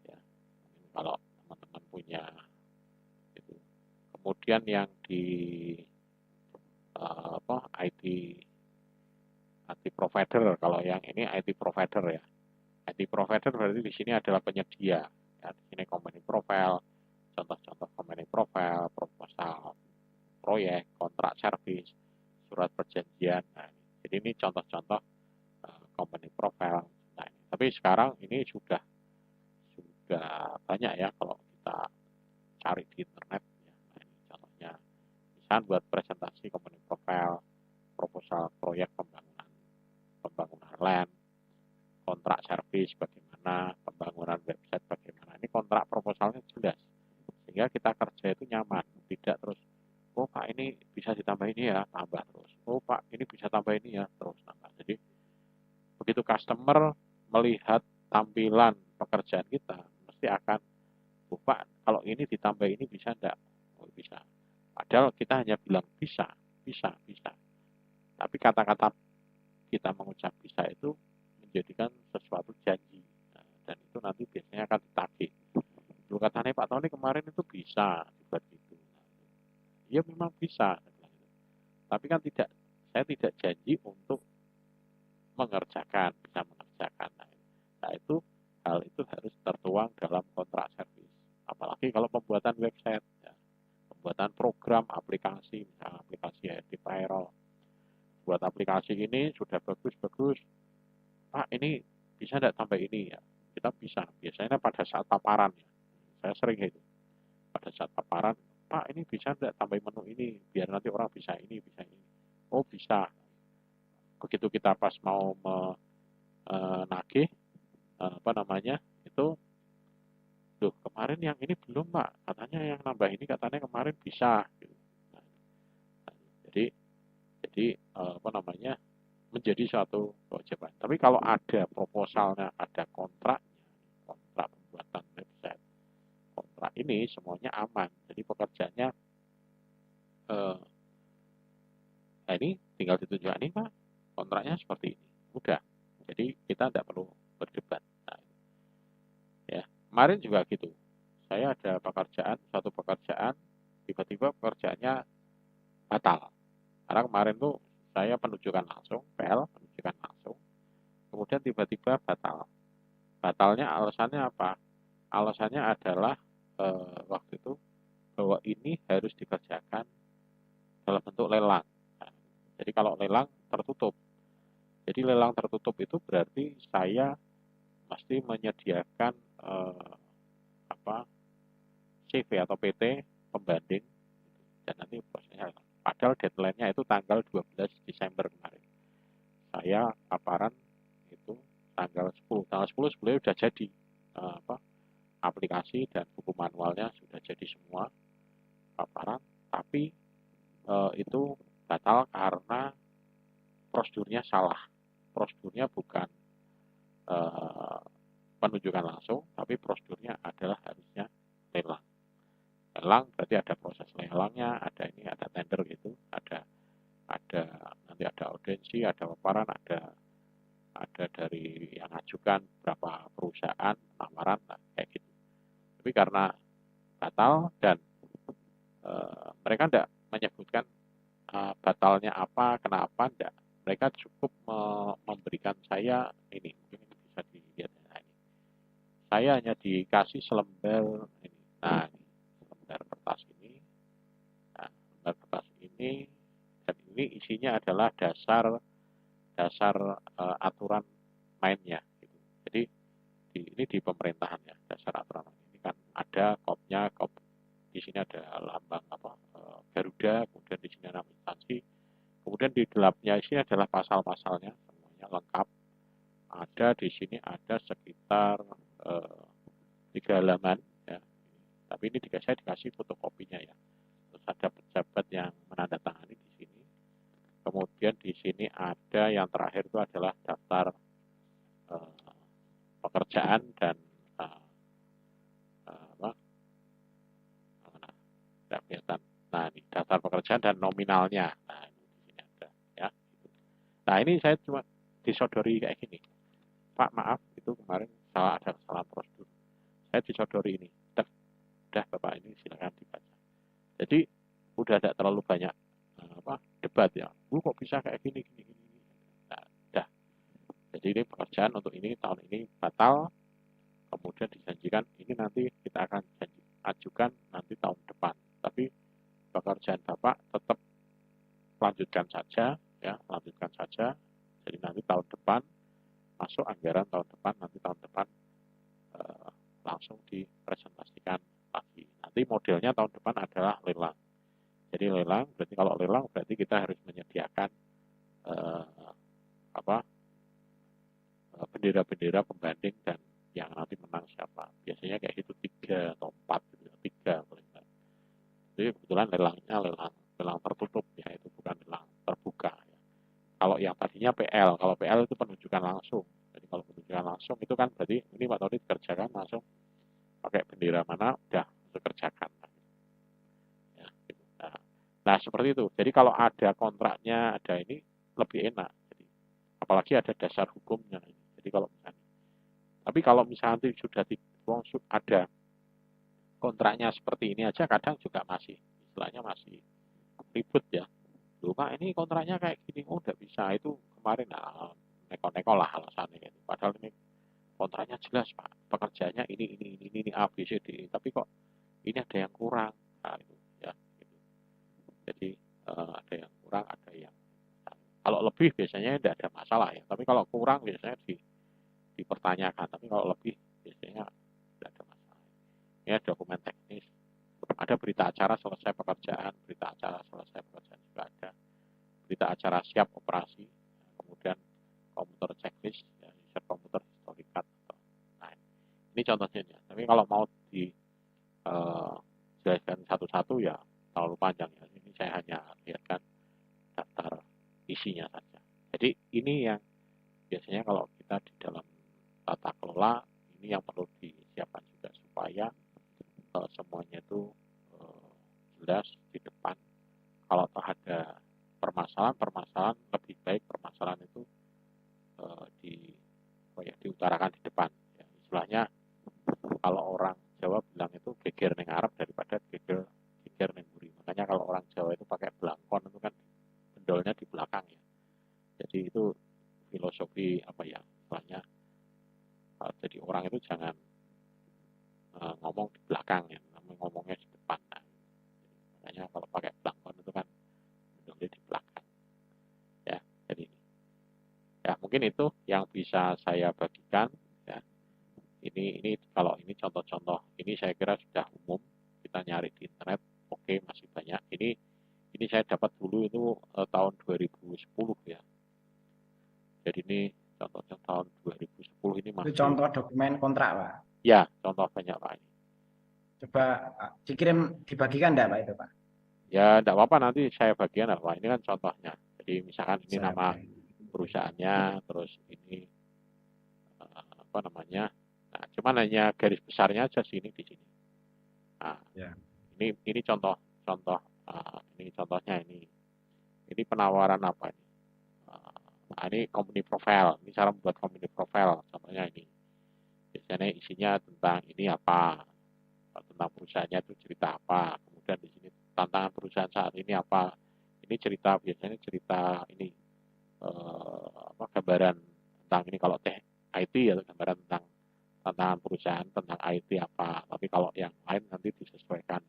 ya. Mungkin kalau teman-teman punya itu. Kemudian yang di IT provider, kalau yang ini IT provider ya. IT provider berarti di sini adalah penyedia. Ya, di sini company profile, contoh-contoh company profile, proposal proyek, kontrak servis, surat perjanjian. Nah, jadi ini contoh-contoh company profile. Nah, tapi sekarang ini sudah banyak ya kalau kita cari di internet. Ya. Nah, ini contohnya, misalnya buat presentasi company profile, proposal proyek pembangunan land, kontrak servis bagaimana, pembangunan website bagaimana. Ini kontrak proposalnya jelas, sehingga kita kerja itu nyaman, tidak terus, oh Pak ini bisa ditambah ini ya, tambah terus. Oh Pak ini bisa tambah ini ya, terus tambah. Jadi begitu customer melihat tampilan pekerjaan kita, mesti akan, oh Pak kalau ini ditambah ini bisa enggak? Oh bisa. Padahal kita hanya bilang bisa. Tapi kata-kata kita mengucap bisa itu menjadikan sesuatu janji. Nah, dan itu nanti biasanya akan ditagih. Dulu katanya Pak Tony kemarin itu bisa dibuat gitu. Iya memang bisa. Tapi kan saya tidak janji untuk bisa mengerjakan. Nah itu hal itu harus tertuang dalam kontrak servis. Apalagi kalau pembuatan website, ya. Pembuatan program, aplikasi, misalnya aplikasi HRD payroll. Buat aplikasi ini sudah bagus, Pak ini bisa tidak tambah ini ya? Kita bisa. Biasanya pada saat paparan ya. Saya sering itu. Pada saat paparan, Pak ini bisa tidak tambah menu ini biar nanti orang bisa ini, bisa ini. Oh bisa. Begitu kita pas mau menagih itu, loh kemarin yang ini belum Pak, katanya yang nambah ini katanya kemarin bisa. Nah, jadi menjadi suatu kewajiban. Tapi kalau ada proposalnya, ada kontrak pembuatan website, kontrak ini semuanya aman. Jadi pekerjaannya ini tinggal ditunjukkan ini Pak, kontraknya seperti ini. Udah. Jadi kita tidak perlu berdebat. Nah, ya, kemarin juga gitu. Saya ada suatu pekerjaan, tiba-tiba pekerjaannya batal. Karena kemarin tuh saya penunjukan langsung, penunjukan langsung, kemudian tiba-tiba batal. Batalnya alasannya apa? Alasannya adalah waktu itu bahwa ini harus dikerjakan dalam bentuk lelang. Nah, jadi kalau lelang tertutup. Jadi lelang tertutup itu berarti saya mesti menyediakan CV atau PT pembanding dan nanti prosesnya. Padahal deadline-nya itu tanggal 12 Desember kemarin. Saya paparan itu tanggal 10. Tanggal 10 sebenarnya sudah jadi aplikasi dan buku manualnya sudah jadi semua paparan, tapi itu batal karena prosedurnya salah. Prosedurnya bukan penunjukan langsung, tapi prosedurnya adalah harusnya lelang. Lelang berarti ada proses lelangnya, ada tender gitu, ada nanti ada audiensi, ada paparan, ada dari yang ngajukan berapa perusahaan, lamaran, kayak gitu. Tapi karena batal dan mereka tidak menyebutkan batalnya apa, kenapa enggak. Mereka cukup memberikan saya ini, mungkin ini bisa dilihat. Nah, ini. Saya hanya dikasih selembar ini. Nah, ini selembar kertas ini. Nah, selembar kertas ini dan ini isinya adalah dasar aturan mainnya. Gitu. Jadi ini di pemerintahan ya, dasar aturan ini kan ada kopnya, di sini ada lambang Garuda, kemudian di sini ada instansi, kemudian di dalamnya ini adalah pasal-pasalnya semuanya lengkap. Ada di sini ada sekitar 3 halaman ya. Tapi ini saya dikasih fotokopinya ya. Terus ada pejabat yang menandatangani di sini. Kemudian di sini ada yang terakhir itu adalah daftar pekerjaan dan kelihatan. Nah, ini pekerjaan dan nominalnya. Nah, ini di sini ada ya. Nah, ini saya cuma disodori kayak gini. Pak, maaf, itu kemarin ada kesalahan prosedur. Saya disodori ini. Udah Bapak, ini silakan dibaca. Jadi udah tidak terlalu banyak debat ya. Kok bisa kayak gini. Nah, udah. Jadi ini pekerjaan untuk ini tahun ini batal. Kemudian dijanjikan ini nanti kita akan ajukan nanti tahun depan. Tapi pekerjaan Bapak tetap lanjutkan saja, ya, lanjutkan saja. Jadi nanti tahun depan masuk anggaran tahun depan, nanti tahun depan langsung dipresentasikan lagi. Nanti modelnya tahun depan adalah lelang. Jadi lelang, berarti kalau lelang berarti kita harus menyediakan bendera-bendera pembanding dan yang nanti menang siapa. Biasanya kayak gitu 3 atau 4 gitu, 3 paling enggak. Jadi kebetulan lelangnya lelang tertutup ya, itu bukan lelang terbuka ya. Kalau yang tadinya PL, kalau PL itu penunjukan langsung. Jadi kalau penunjukan langsung itu kan berarti ini Pak Tony dikerjakan langsung pakai bendera mana udah dikerjakan. Ya, gitu. Nah, seperti itu. Jadi kalau ada kontraknya, ada ini lebih enak. Jadi, apalagi ada dasar hukumnya. Jadi kalau misalnya nanti sudah ada kontraknya seperti ini aja, kadang juga masih istilahnya masih ribet ya. Loh Pak, ini kontraknya kayak gini, udah bisa. Itu kemarin neko-neko lah alasannya. Padahal ini kontraknya jelas Pak, pekerjaannya ini A, B, C, D. Tapi kok ini ada yang kurang. Nah, itu ya. Gitu. Jadi ada yang kurang, ada yang kalau lebih biasanya tidak ada masalah ya. Tapi kalau kurang biasanya dipertanyakan. Tapi kalau lebih biasanya tidak ada masalah. Ya, dokumen teknis. Ada berita acara selesai pekerjaan, berita acara selesai pekerjaan juga ada. Berita acara siap operasi, kemudian komputer checklist, ya, user komputer history card. Nah, ini contohnya ya. Tapi kalau mau dijelaskan satu-satu ya terlalu panjang ya. Ini saya hanya lihatkan daftar isinya saja. Jadi ini yang biasanya kalau kita di dalam tata kelola ini yang perlu disiapkan juga supaya semuanya itu jelas di depan. Kalau ada permasalahan lebih baik permasalahan itu diutarakan di depan. Ya, istilahnya kalau orang Jawa bilang itu geger neng Arab daripada geger neng buri. Makanya kalau orang Jawa itu pakai belangkon itu kan bendolnya di belakang ya. Jadi itu filosofi istilahnya jadi orang itu jangan ngomong di belakang ya, ngomongnya di depan. Nah, makanya kalau pakai belangkon itu kan bendolnya di belakang. Ya, jadi ya mungkin itu yang bisa saya bagikan ya. Ini kalau ini contoh-contoh ini saya kira sudah umum, kita nyari di internet masih banyak. Ini saya dapat dulu itu tahun 2010 ya. Jadi ini contohnya tahun 2010 ini masih. Itu contoh dokumen kontrak Pak. Ya, contoh banyak Pak ini. Coba dikirim dibagikan enggak Pak itu Pak? Ya, enggak apa-apa nanti saya bagian Pak. Ini kan contohnya. Jadi misalkan ini nama perusahaannya, terus ini apa namanya. Nah, cuman hanya garis besarnya aja sini di sini. Nah, ya. Ini contoh ini contohnya ini penawaran apa ini? Nah, ini company profile. Ini cara membuat company profile. Contohnya ini. Biasanya isinya tentang ini apa, tentang perusahaannya itu cerita apa. Kemudian di sini tantangan perusahaan saat ini apa. Ini cerita biasanya cerita ini gambaran tentang ini kalau IT ya gambaran tentang tantangan perusahaan tentang IT apa. Tapi kalau yang lain nanti disesuaikan.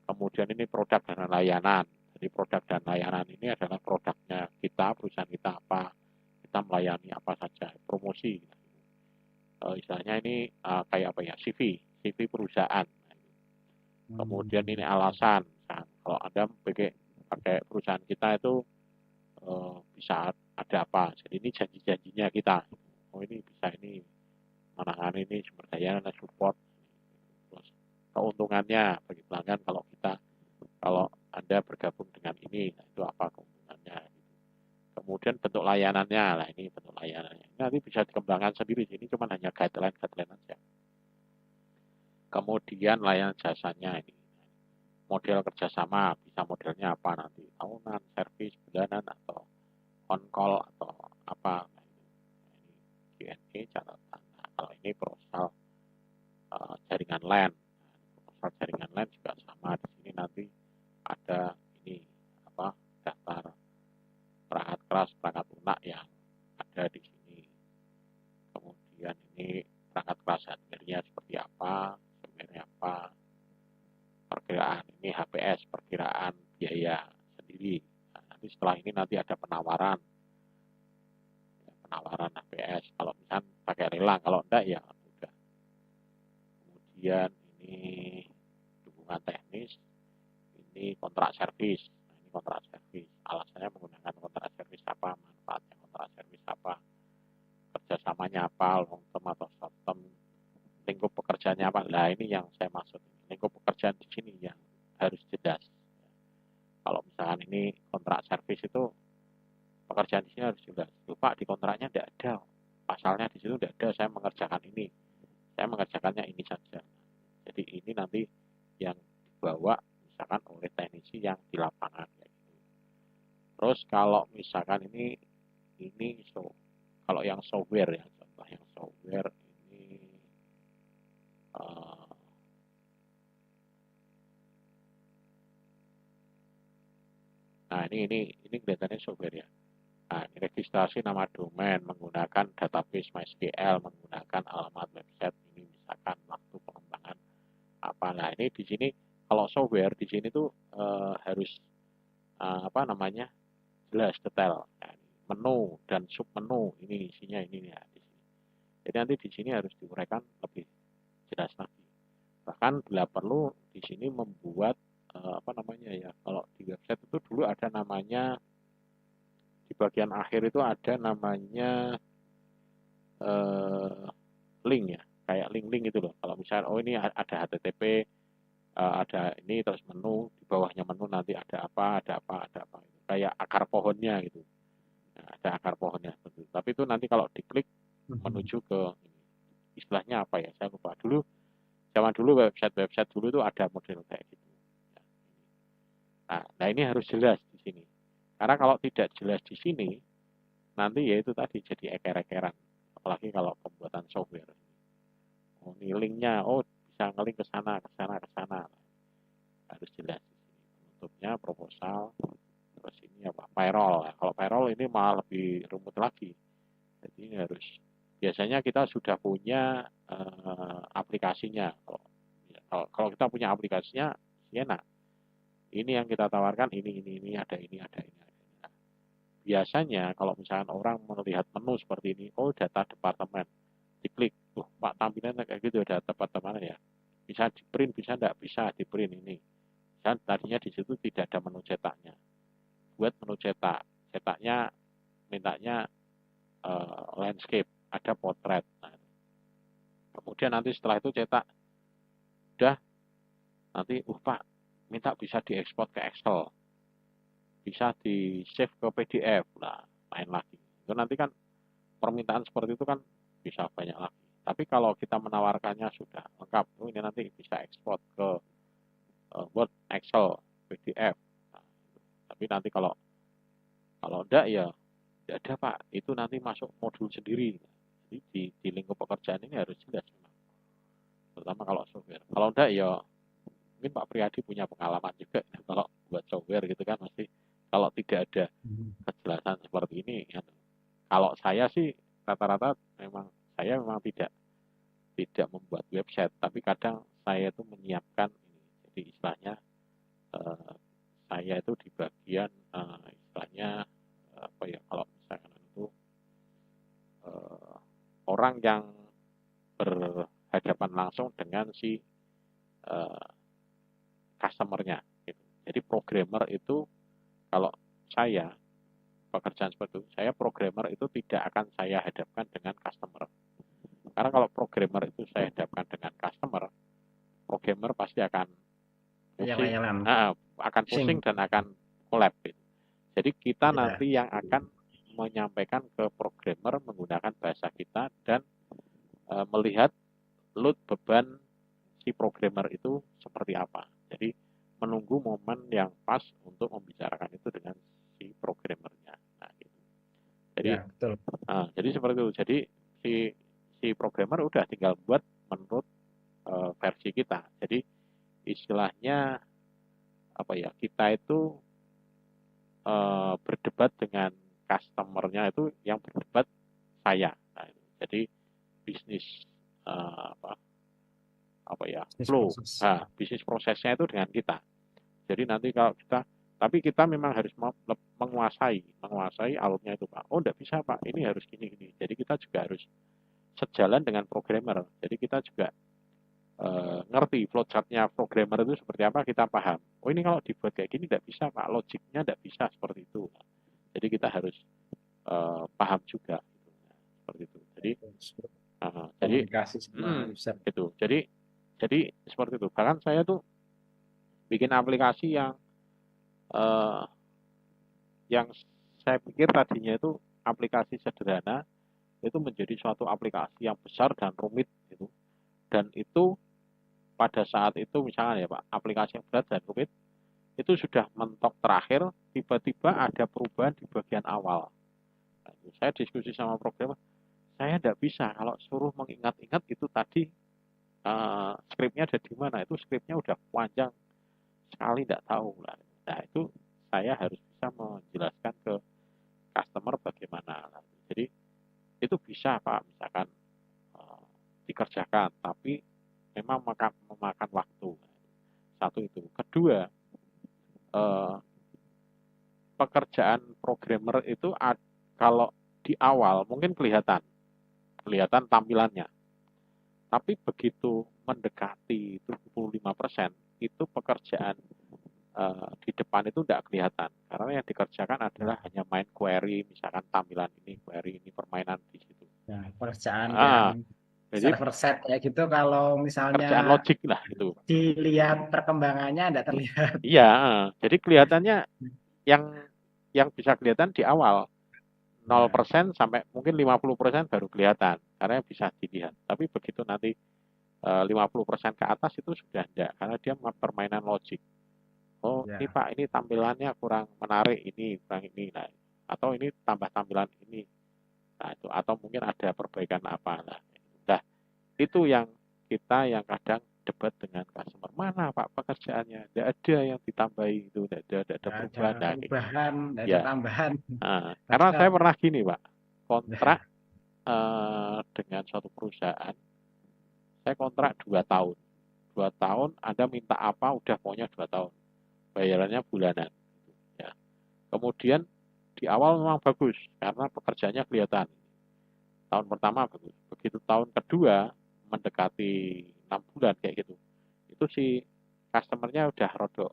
Kemudian ini produk dan layanan. Jadi produk dan layanan ini adalah produknya kita, perusahaan kita apa, kita melayani apa saja, promosi. Istilahnya ini kayak apa ya, CV perusahaan. Kemudian ini alasan. Nah, kalau Anda pakai perusahaan kita itu bisa ada apa. Jadi ini janji-janjinya kita. Oh ini bisa ini menangani ini sumber daya dan support. Terus keuntungannya bagi pelanggan kalau Anda bergabung dengan ini, nah itu apa keuntungannya. Kemudian bentuk layanannya, lah ini bentuk layanannya. Ini nanti bisa dikembangkan sendiri, ini cuma hanya guideline aja. Kemudian layanan jasanya ini. model kerjasama, bisa modelnya apa nanti, tahunan, servis, bulanan, atau on call, atau apa. Nah, ini Q&A catatan. Nah, kalau ini proposal jaringan LAN. Proposal jaringan LAN juga sama. Di sini nanti ada ini apa, daftar perangkat keras, perangkat lunak yang ada di sini. Kemudian ini perangkat keras hardware-nya seperti apa, software-nya apa, perkiraan ini HPS, perkiraan biaya sendiri. Nah, nanti setelah ini nanti ada penawaran HPS. Kalau misalnya pakai lelang, kalau enggak ya udah. Kemudian ini dukungan teknis, ini kontrak servis. Nah, ini kontrak servis. Alasannya menggunakan kontrak servis apa, manfaatnya kontrak servis apa, kerjasamanya apa, long term atau short term, lingkup pekerjaannya apa. Nah, ini yang saya maksud. Lingkup pekerjaan di sini yang harus jelas. Kalau misalkan ini kontrak servis itu pekerjaan di sini harus jelas. Pak, di kontraknya tidak ada, pasalnya di situ tidak ada, saya mengerjakan ini, saya mengerjakannya ini saja. Jadi ini nanti yang dibawa misalkan oleh teknisi yang di lapangan. Terus kalau misalkan ini kalau yang software ya, contoh yang software ini nah ini kelihatannya software ya. Nah, ini registrasi nama domain menggunakan database MySQL, menggunakan alamat website, ini misalkan waktu pengembangan apa. Nah, ini di sini kalau software di sini tuh harus apa namanya, jelas detail. Nah, menu dan submenu ini isinya ini ya di sini. Jadi nanti di sini harus diuraikan lebih jelas lagi. Bahkan bila perlu di sini membuat apa namanya ya, kalau di website itu dulu ada namanya, di bagian akhir itu ada namanya link ya, kayak link-link itu loh. Kalau misalnya oh ini ada HTTP, ada ini terus menu, di bawahnya menu nanti ada apa, kayak akar pohonnya gitu. Nah, ada akar pohonnya betul. Tapi itu nanti kalau diklik menuju ke istilahnya apa ya, saya lupa. Dulu zaman dulu website dulu itu ada model kayak gitu. Nah, ini harus jelas di sini. Karena kalau tidak jelas di sini, nanti ya itu tadi jadi eker-ekeran. Apalagi kalau pembuatan software. Oh, ini linknya, oh bisa ngelink ke sana, ke sana, ke sana. Harus jelas di sini. Penutupnya proposal, terus ini apa? Payroll. Kalau payroll ini malah lebih rumit lagi. Jadi ini harus, biasanya kita sudah punya aplikasinya. Kalau kita punya aplikasinya, enak. Ini yang kita tawarkan, ini ada ini. Nah, biasanya kalau misalkan orang melihat menu seperti ini, oh data departemen, diklik, Pak tampilannya kayak gitu, data departemen ya. Bisa di print, bisa enggak? Bisa di print ini. Dan tadinya di situ tidak ada menu cetaknya. Buat menu cetaknya mintanya landscape, ada potret. Nah, kemudian nanti setelah itu cetak, udah nanti Pak minta bisa diekspor ke Excel, bisa di save ke PDF. Nah, main lagi. Itu nanti kan permintaan seperti itu kan bisa banyak lagi. Tapi kalau kita menawarkannya sudah lengkap, ini nanti bisa ekspor ke Word, Excel, PDF. Nah, tapi nanti kalau enggak ya tidak ada Pak, itu nanti masuk modul sendiri. Jadi di lingkup pekerjaan ini harus jelas, terutama kalau software. Kalau enggak ya mungkin Pak Priyadi punya pengalaman juga kalau buat software gitu kan, masih kalau tidak ada kejelasan seperti ini ya. Kalau saya sih rata-rata saya memang tidak membuat website, tapi kadang saya itu menyiapkan ini. Jadi istilahnya saya itu di bagian istilahnya apa ya, kalau misalkan itu orang yang berhadapan langsung dengan si customer-nya gitu. Jadi programmer itu, kalau saya pekerjaan seperti itu, saya programmer itu tidak akan saya hadapkan dengan customer. Karena kalau programmer itu saya hadapkan dengan customer, programmer pasti akan pusing dan akan collab gitu. Jadi kita nanti yang akan menyampaikan ke programmer menggunakan bahasa kita dan melihat load beban si programmer itu seperti apa. Jadi menunggu momen yang pas untuk membicarakan itu dengan si programmernya. Nah, gitu. Jadi, Ya, betul. jadi seperti itu. Jadi si si programmer udah tinggal buat menurut versi kita. Jadi istilahnya apa ya? Kita itu berdebat dengan customernya itu yang berdebat saya. Nah, jadi bisnis apa ya Bisnis flow, proses. bisnis prosesnya itu dengan kita. Jadi nanti kalau kita, tapi kita memang harus menguasai alurnya itu Pak. Oh, enggak bisa Pak, ini harus gini-gini. Jadi kita juga harus sejalan dengan programmer. Jadi kita juga ngerti flowchartnya programmer itu seperti apa, kita paham. Oh, ini kalau dibuat kayak gini enggak bisa Pak, logiknya enggak bisa seperti itu. Jadi kita harus paham juga. Seperti itu. Jadi komunikasi semua user. gitu. Jadi seperti itu. Bahkan saya tuh bikin aplikasi yang saya pikir tadinya itu aplikasi sederhana itu menjadi suatu aplikasi yang besar dan rumit gitu. Dan itu pada saat itu misalnya ya Pak, aplikasi yang berat dan rumit itu sudah mentok terakhir, tiba-tiba ada perubahan di bagian awal. Nah, saya diskusi sama programmer, saya tidak bisa kalau suruh mengingat-ingat itu tadi skripnya ada di mana, itu skripnya udah panjang sekali tidak tahu. Nah itu saya harus bisa menjelaskan ke customer bagaimana. Jadi itu bisa Pak, misalkan dikerjakan, tapi memang memakan waktu. Satu itu. Kedua, pekerjaan programmer itu kalau di awal mungkin kelihatan tampilannya. Tapi begitu mendekati 75%, itu pekerjaan di depan itu tidak kelihatan. Karena yang dikerjakan adalah hanya main query, misalkan tampilan ini, query ini, permainan di situ. Ya, pekerjaan yang jadi server set kayak gitu, kalau misalnya pekerjaan logik lah itu. dilihat perkembangannya tidak terlihat. Iya, jadi kelihatannya yang bisa kelihatan di awal 0% sampai mungkin 50% baru kelihatan karena bisa dilihat. Tapi begitu nanti 50% ke atas itu sudah enggak karena dia permainan logik. Oh, ini Pak, ini tampilannya kurang menarik, ini kurang ini, nah, atau ini tambah tampilan ini, nah itu atau mungkin ada perbaikan apa, nah itu yang kita yang kadang debat dengan customer, mana Pak pekerjaannya, tidak ada yang ditambahi itu, tidak ada perubahan, tidak ada tambahan. Karena saya pernah gini Pak, kontrak dengan suatu perusahaan, saya kontrak 2 tahun, 2 tahun Anda minta apa, udah pokoknya 2 tahun. Bayarannya bulanan. Ya. Kemudian di awal memang bagus karena pekerjaannya kelihatan. Tahun pertama bagus. Begitu tahun kedua mendekati 6 bulan kayak gitu. Itu si customernya udah rodok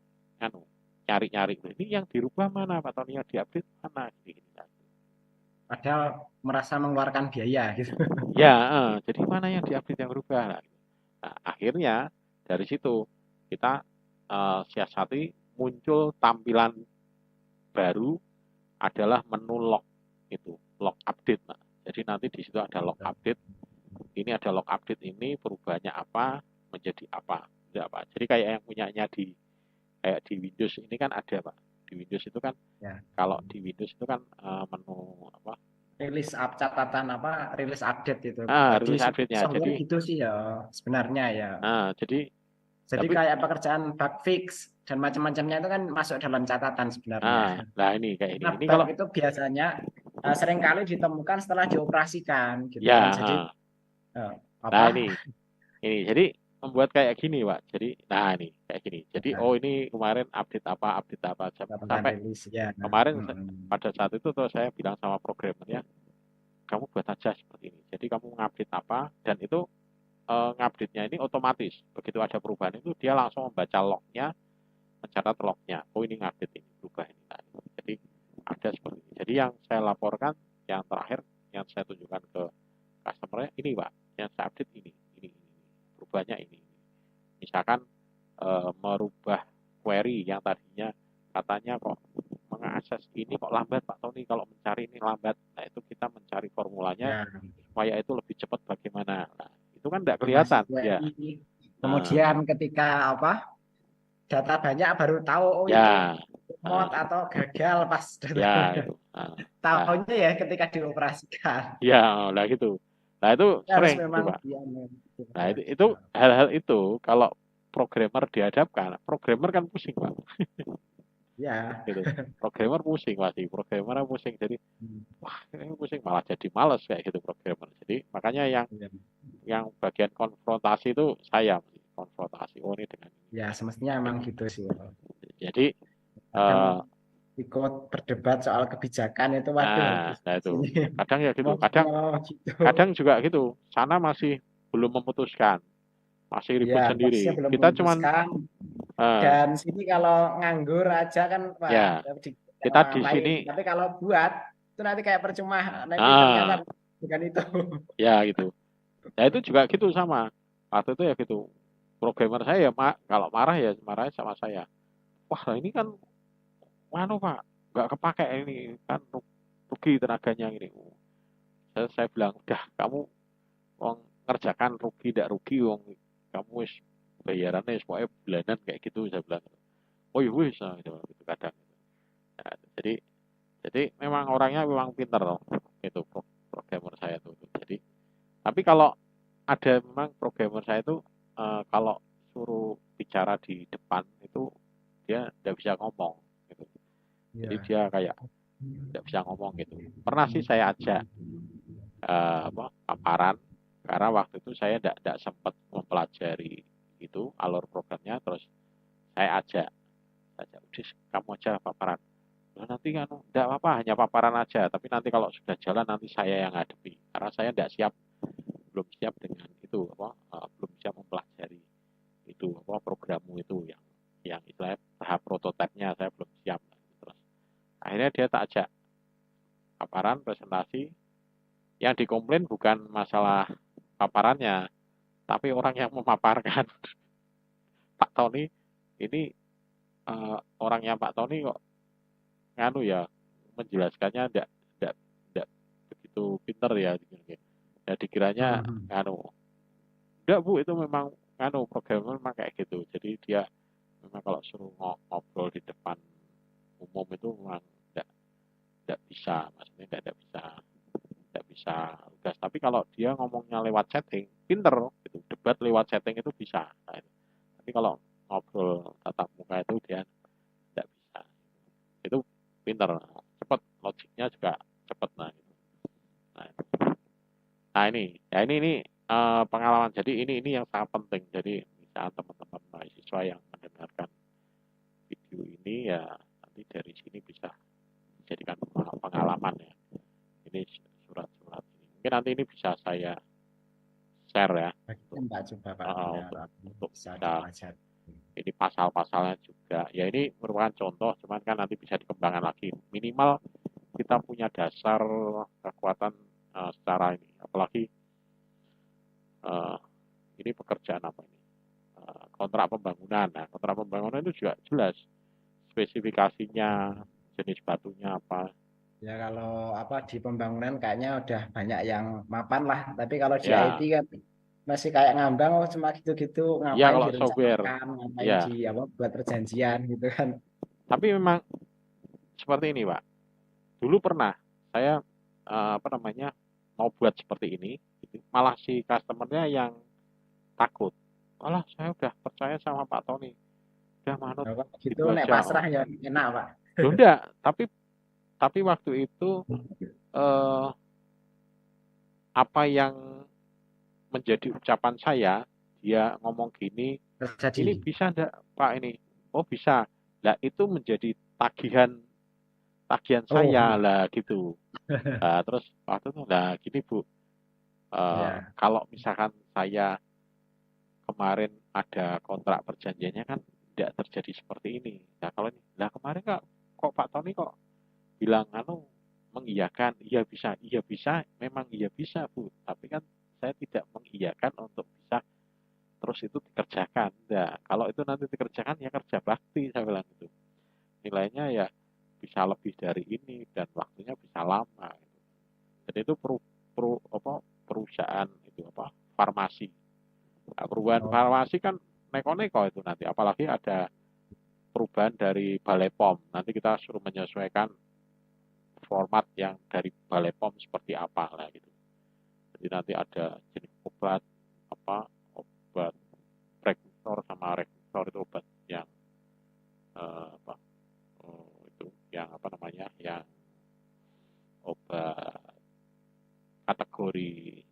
nyari-nyari. Ini yang dirubah mana Pak Tony, yang diupdate mana gitu. Padahal merasa mengeluarkan biaya gitu. Ya, jadi mana yang diupdate yang berubah. Nah, akhirnya dari situ kita siasati muncul tampilan baru adalah menu log itu, log update. Nah. Jadi nanti di situ ada log update. Ini ada log update ini perubahannya apa menjadi apa. Jadi kayak yang punyanya kayak di Windows ini kan ada Pak. Di Windows itu kan kalau di Windows itu kan menu apa? Rilis catatan apa? Rilis update itu. Rilis update-nya. Jadi gitu sih ya sebenarnya ya. Jadi kayak pekerjaan bug fix dan macam-macamnya itu kan masuk dalam catatan sebenarnya. Nah ini kayak ini. Ini kalau itu biasanya seringkali ditemukan setelah dioperasikan gitu ya, kan. Jadi nah ini jadi membuat kayak gini Pak. Jadi nah ini kayak gini. Jadi ini kemarin update apa sampai kemarin pada saat itu tuh saya bilang sama programmernya, kamu buat aja seperti ini. Jadi kamu ngupdate apa dan itu ngupdate-nya ini otomatis. Begitu ada perubahan itu dia langsung membaca lognya, mencatat lognya. Oh ini ngupdate ini, berubah ini. Nah, jadi ada seperti ini. Jadi yang saya laporkan, yang terakhir, yang saya tunjukkan ke customer-nya, ini Pak, yang saya update ini. Perubahannya ini. Misalkan merubah query yang tadinya katanya kok mengakses ini kok lambat Pak Tony, kalau mencari ini lambat. Nah itu kita mencari formulanya supaya itu lebih cepat bagaimana. Nah, itu kan tidak kelihatan. Ya. Kemudian ketika data banyak baru tahu oh itu Ya, mod nah, atau gagal pas data ya itu. Nah, tahunya ya ketika dioperasikan. ya, lah gitu. Nah itu Harus sering itu memang Pak. dia Nah ya, itu hal-hal itu kalau programmer dihadapkan, programmer kan pusing Pak. ya. Gitu. Programmer pusing pasti, programmer pusing. Jadi wah ini pusing malah jadi males kayak gitu programmer. Jadi makanya Ya, yang bagian konfrontasi itu saya konfrontasi. Oh ini dengan ini. ya semestinya emang gitu sih. Jadi Kadang eh, ikut berdebat soal kebijakan itu waduh nah itu sini kadang ya gitu. mau Kadang mau gitu. kadang juga gitu. Sana masih belum memutuskan, masih Ya ribut posisinya sendiri. belum Kita cuman memutuskan eh, dan sini kalau nganggur aja kan wah ya kayak kita di orang lain. sini Tapi kalau buat itu nanti kayak percuma nanti ternyata ah bukan itu. ya gitu. Ya itu juga gitu sama. Waktu itu ya gitu. Programmer saya ya kalau marah ya marahnya sama saya. Wah ini kan mana Pak, nggak kepake ini kan rugi tenaganya ini. Saya bilang udah kamu wong ngerjakan rugi tidak rugi wong kamu wis bayarannya pokoknya bulanan kayak gitu saya bilang. Oh iya wis nah, gitu kadang. Nah, jadi memang orangnya memang pinter loh itu programmer saya tuh. Jadi tapi kalau ada memang programmer saya itu kalau suruh bicara di depan itu dia tidak bisa ngomong gitu. Jadi Ya. dia kayak tidak bisa ngomong gitu. Pernah sih saya ajak paparan karena waktu itu saya tidak sempat mempelajari itu alur programnya terus saya ajak udah kamu aja paparan. Nah, nanti kan tidak apa-apa hanya paparan aja tapi nanti kalau sudah jalan nanti saya yang ngadepi karena saya tidak siap belum siap dengan itu belum siap mempelajari itu programmu itu yang istilahnya tahap prototipenya saya belum siap terus akhirnya dia tak ajak paparan presentasi yang dikomplain bukan masalah paparannya tapi orang yang memaparkan. Pak Tony ini orangnya Pak Tony kok nganu ya menjelaskannya tidak begitu pinter ya ya dikiranya Mhm. nganu enggak Bu itu memang nganu programmer memang kayak gitu jadi dia memang kalau suruh ngobrol di depan umum itu memang tidak bisa maksudnya tidak bisa lugas tapi kalau dia ngomongnya lewat chatting pinter gitu debat lewat chatting itu bisa nah, itu. Tapi kalau ngobrol tatap muka itu dia tidak bisa itu pinter cepat logiknya juga cepat nah, gitu. Nah, ini pengalaman jadi ini yang sangat penting jadi misalnya teman-teman mahasiswa yang mendengarkan video ini ya nanti dari sini bisa dijadikan pengalaman ya ini surat-surat ini mungkin nanti ini bisa saya share ya untuk Bagian Pak coba Pak ya untuk bisa bisa dipelajari. ini pasal-pasalnya juga ya ini merupakan contoh cuman kan nanti bisa dikembangkan lagi minimal kita punya dasar kekuatan secara ini apalagi uh, ini pekerjaan apa ini kontrak pembangunan nah kontrak pembangunan itu juga jelas spesifikasinya jenis batunya apa Ya kalau apa di pembangunan kayaknya udah banyak yang mapan lah. Tapi kalau di IT ya kan masih kayak ngambang oh cuma gitu-gitu ya ngapain kalau software direncanakan, ngapain ya di apa buat perjanjian gitu kan. tapi memang seperti ini Pak dulu pernah saya apa namanya mau buat seperti ini gitu. Malah si customernya yang takut malah saya udah percaya sama Pak Tony udah manut Nah, kalau gitu gitu nek aja pasrah ya enak Pak. loh enggak tapi waktu itu eh, apa yang menjadi ucapan saya dia ngomong gini ini Terjadi. bisa enggak Pak ini oh bisa lah itu menjadi tagihan tagihan Oh saya lah gitu nah, terus waktu itu lah gini Bu ya. kalau misalkan saya kemarin ada kontrak perjanjiannya kan tidak terjadi seperti ini. Nah kalau ini, lah kemarin kok Pak Tony kok bilang mengiyakan, iya bisa, memang iya bisa Bu. Tapi kan saya tidak mengiyakan untuk bisa terus itu dikerjakan. Nah kalau itu nanti dikerjakan ya kerja bakti saya bilang itu. Nilainya ya bisa lebih dari ini dan waktunya bisa lama. Gitu. Dan itu perusahaan itu farmasi. Nah, perubahan Oh, farmasi kan neko-neko itu nanti, apalagi ada perubahan dari Balai POM. Nanti kita suruh menyesuaikan format yang dari Balai POM seperti apa lah gitu. Jadi nanti ada jenis obat obat Regnitor sama Regnitor itu obat yang itu yang yang obat kategori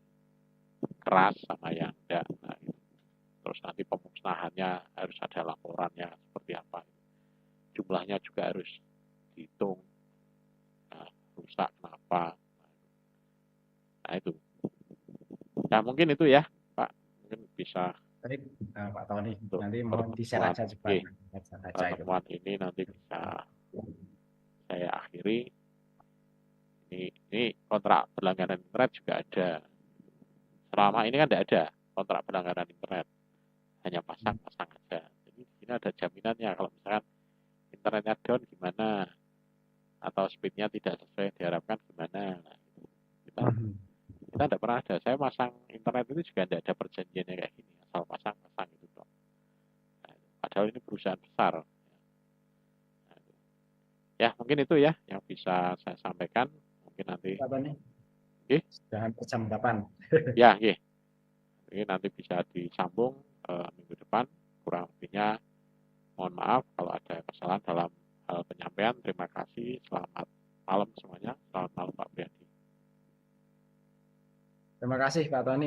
keras sama yang enggak. Nah, gitu. Terus nanti pemusnahannya harus ada laporannya seperti apa. Jumlahnya juga harus dihitung. Nah, rusak kenapa. Nah itu. Ya mungkin itu ya Pak. Mungkin bisa Baik, Pak Tony, untuk nanti mohon di-share pertemuan aja juga. ini. Baca itu. Pertemuan ini nanti bisa saya akhiri. Ini kontrak berlangganan internet juga ada. Selama ini kan tidak ada kontrak berlangganan internet. Hanya pasang-pasang aja. Jadi di sini ada jaminannya kalau misalkan internetnya down gimana atau speednya tidak sesuai yang diharapkan gimana. Nah, kita tidak pernah ada. Saya pasang internet itu juga tidak ada perjanjiannya kayak gini. Asal pasang-pasang itu dong. Nah, padahal ini perusahaan besar. Nah, ya mungkin itu ya yang bisa saya sampaikan. Mungkin nanti. Pak Tony, sudah hampir jam 8. Ya, ini nanti bisa disambung minggu depan. Kurang lebihnya mohon maaf kalau ada kesalahan dalam hal penyampaian. Terima kasih. Selamat malam semuanya. Selamat malam Pak Priadi. Terima kasih Pak Tony.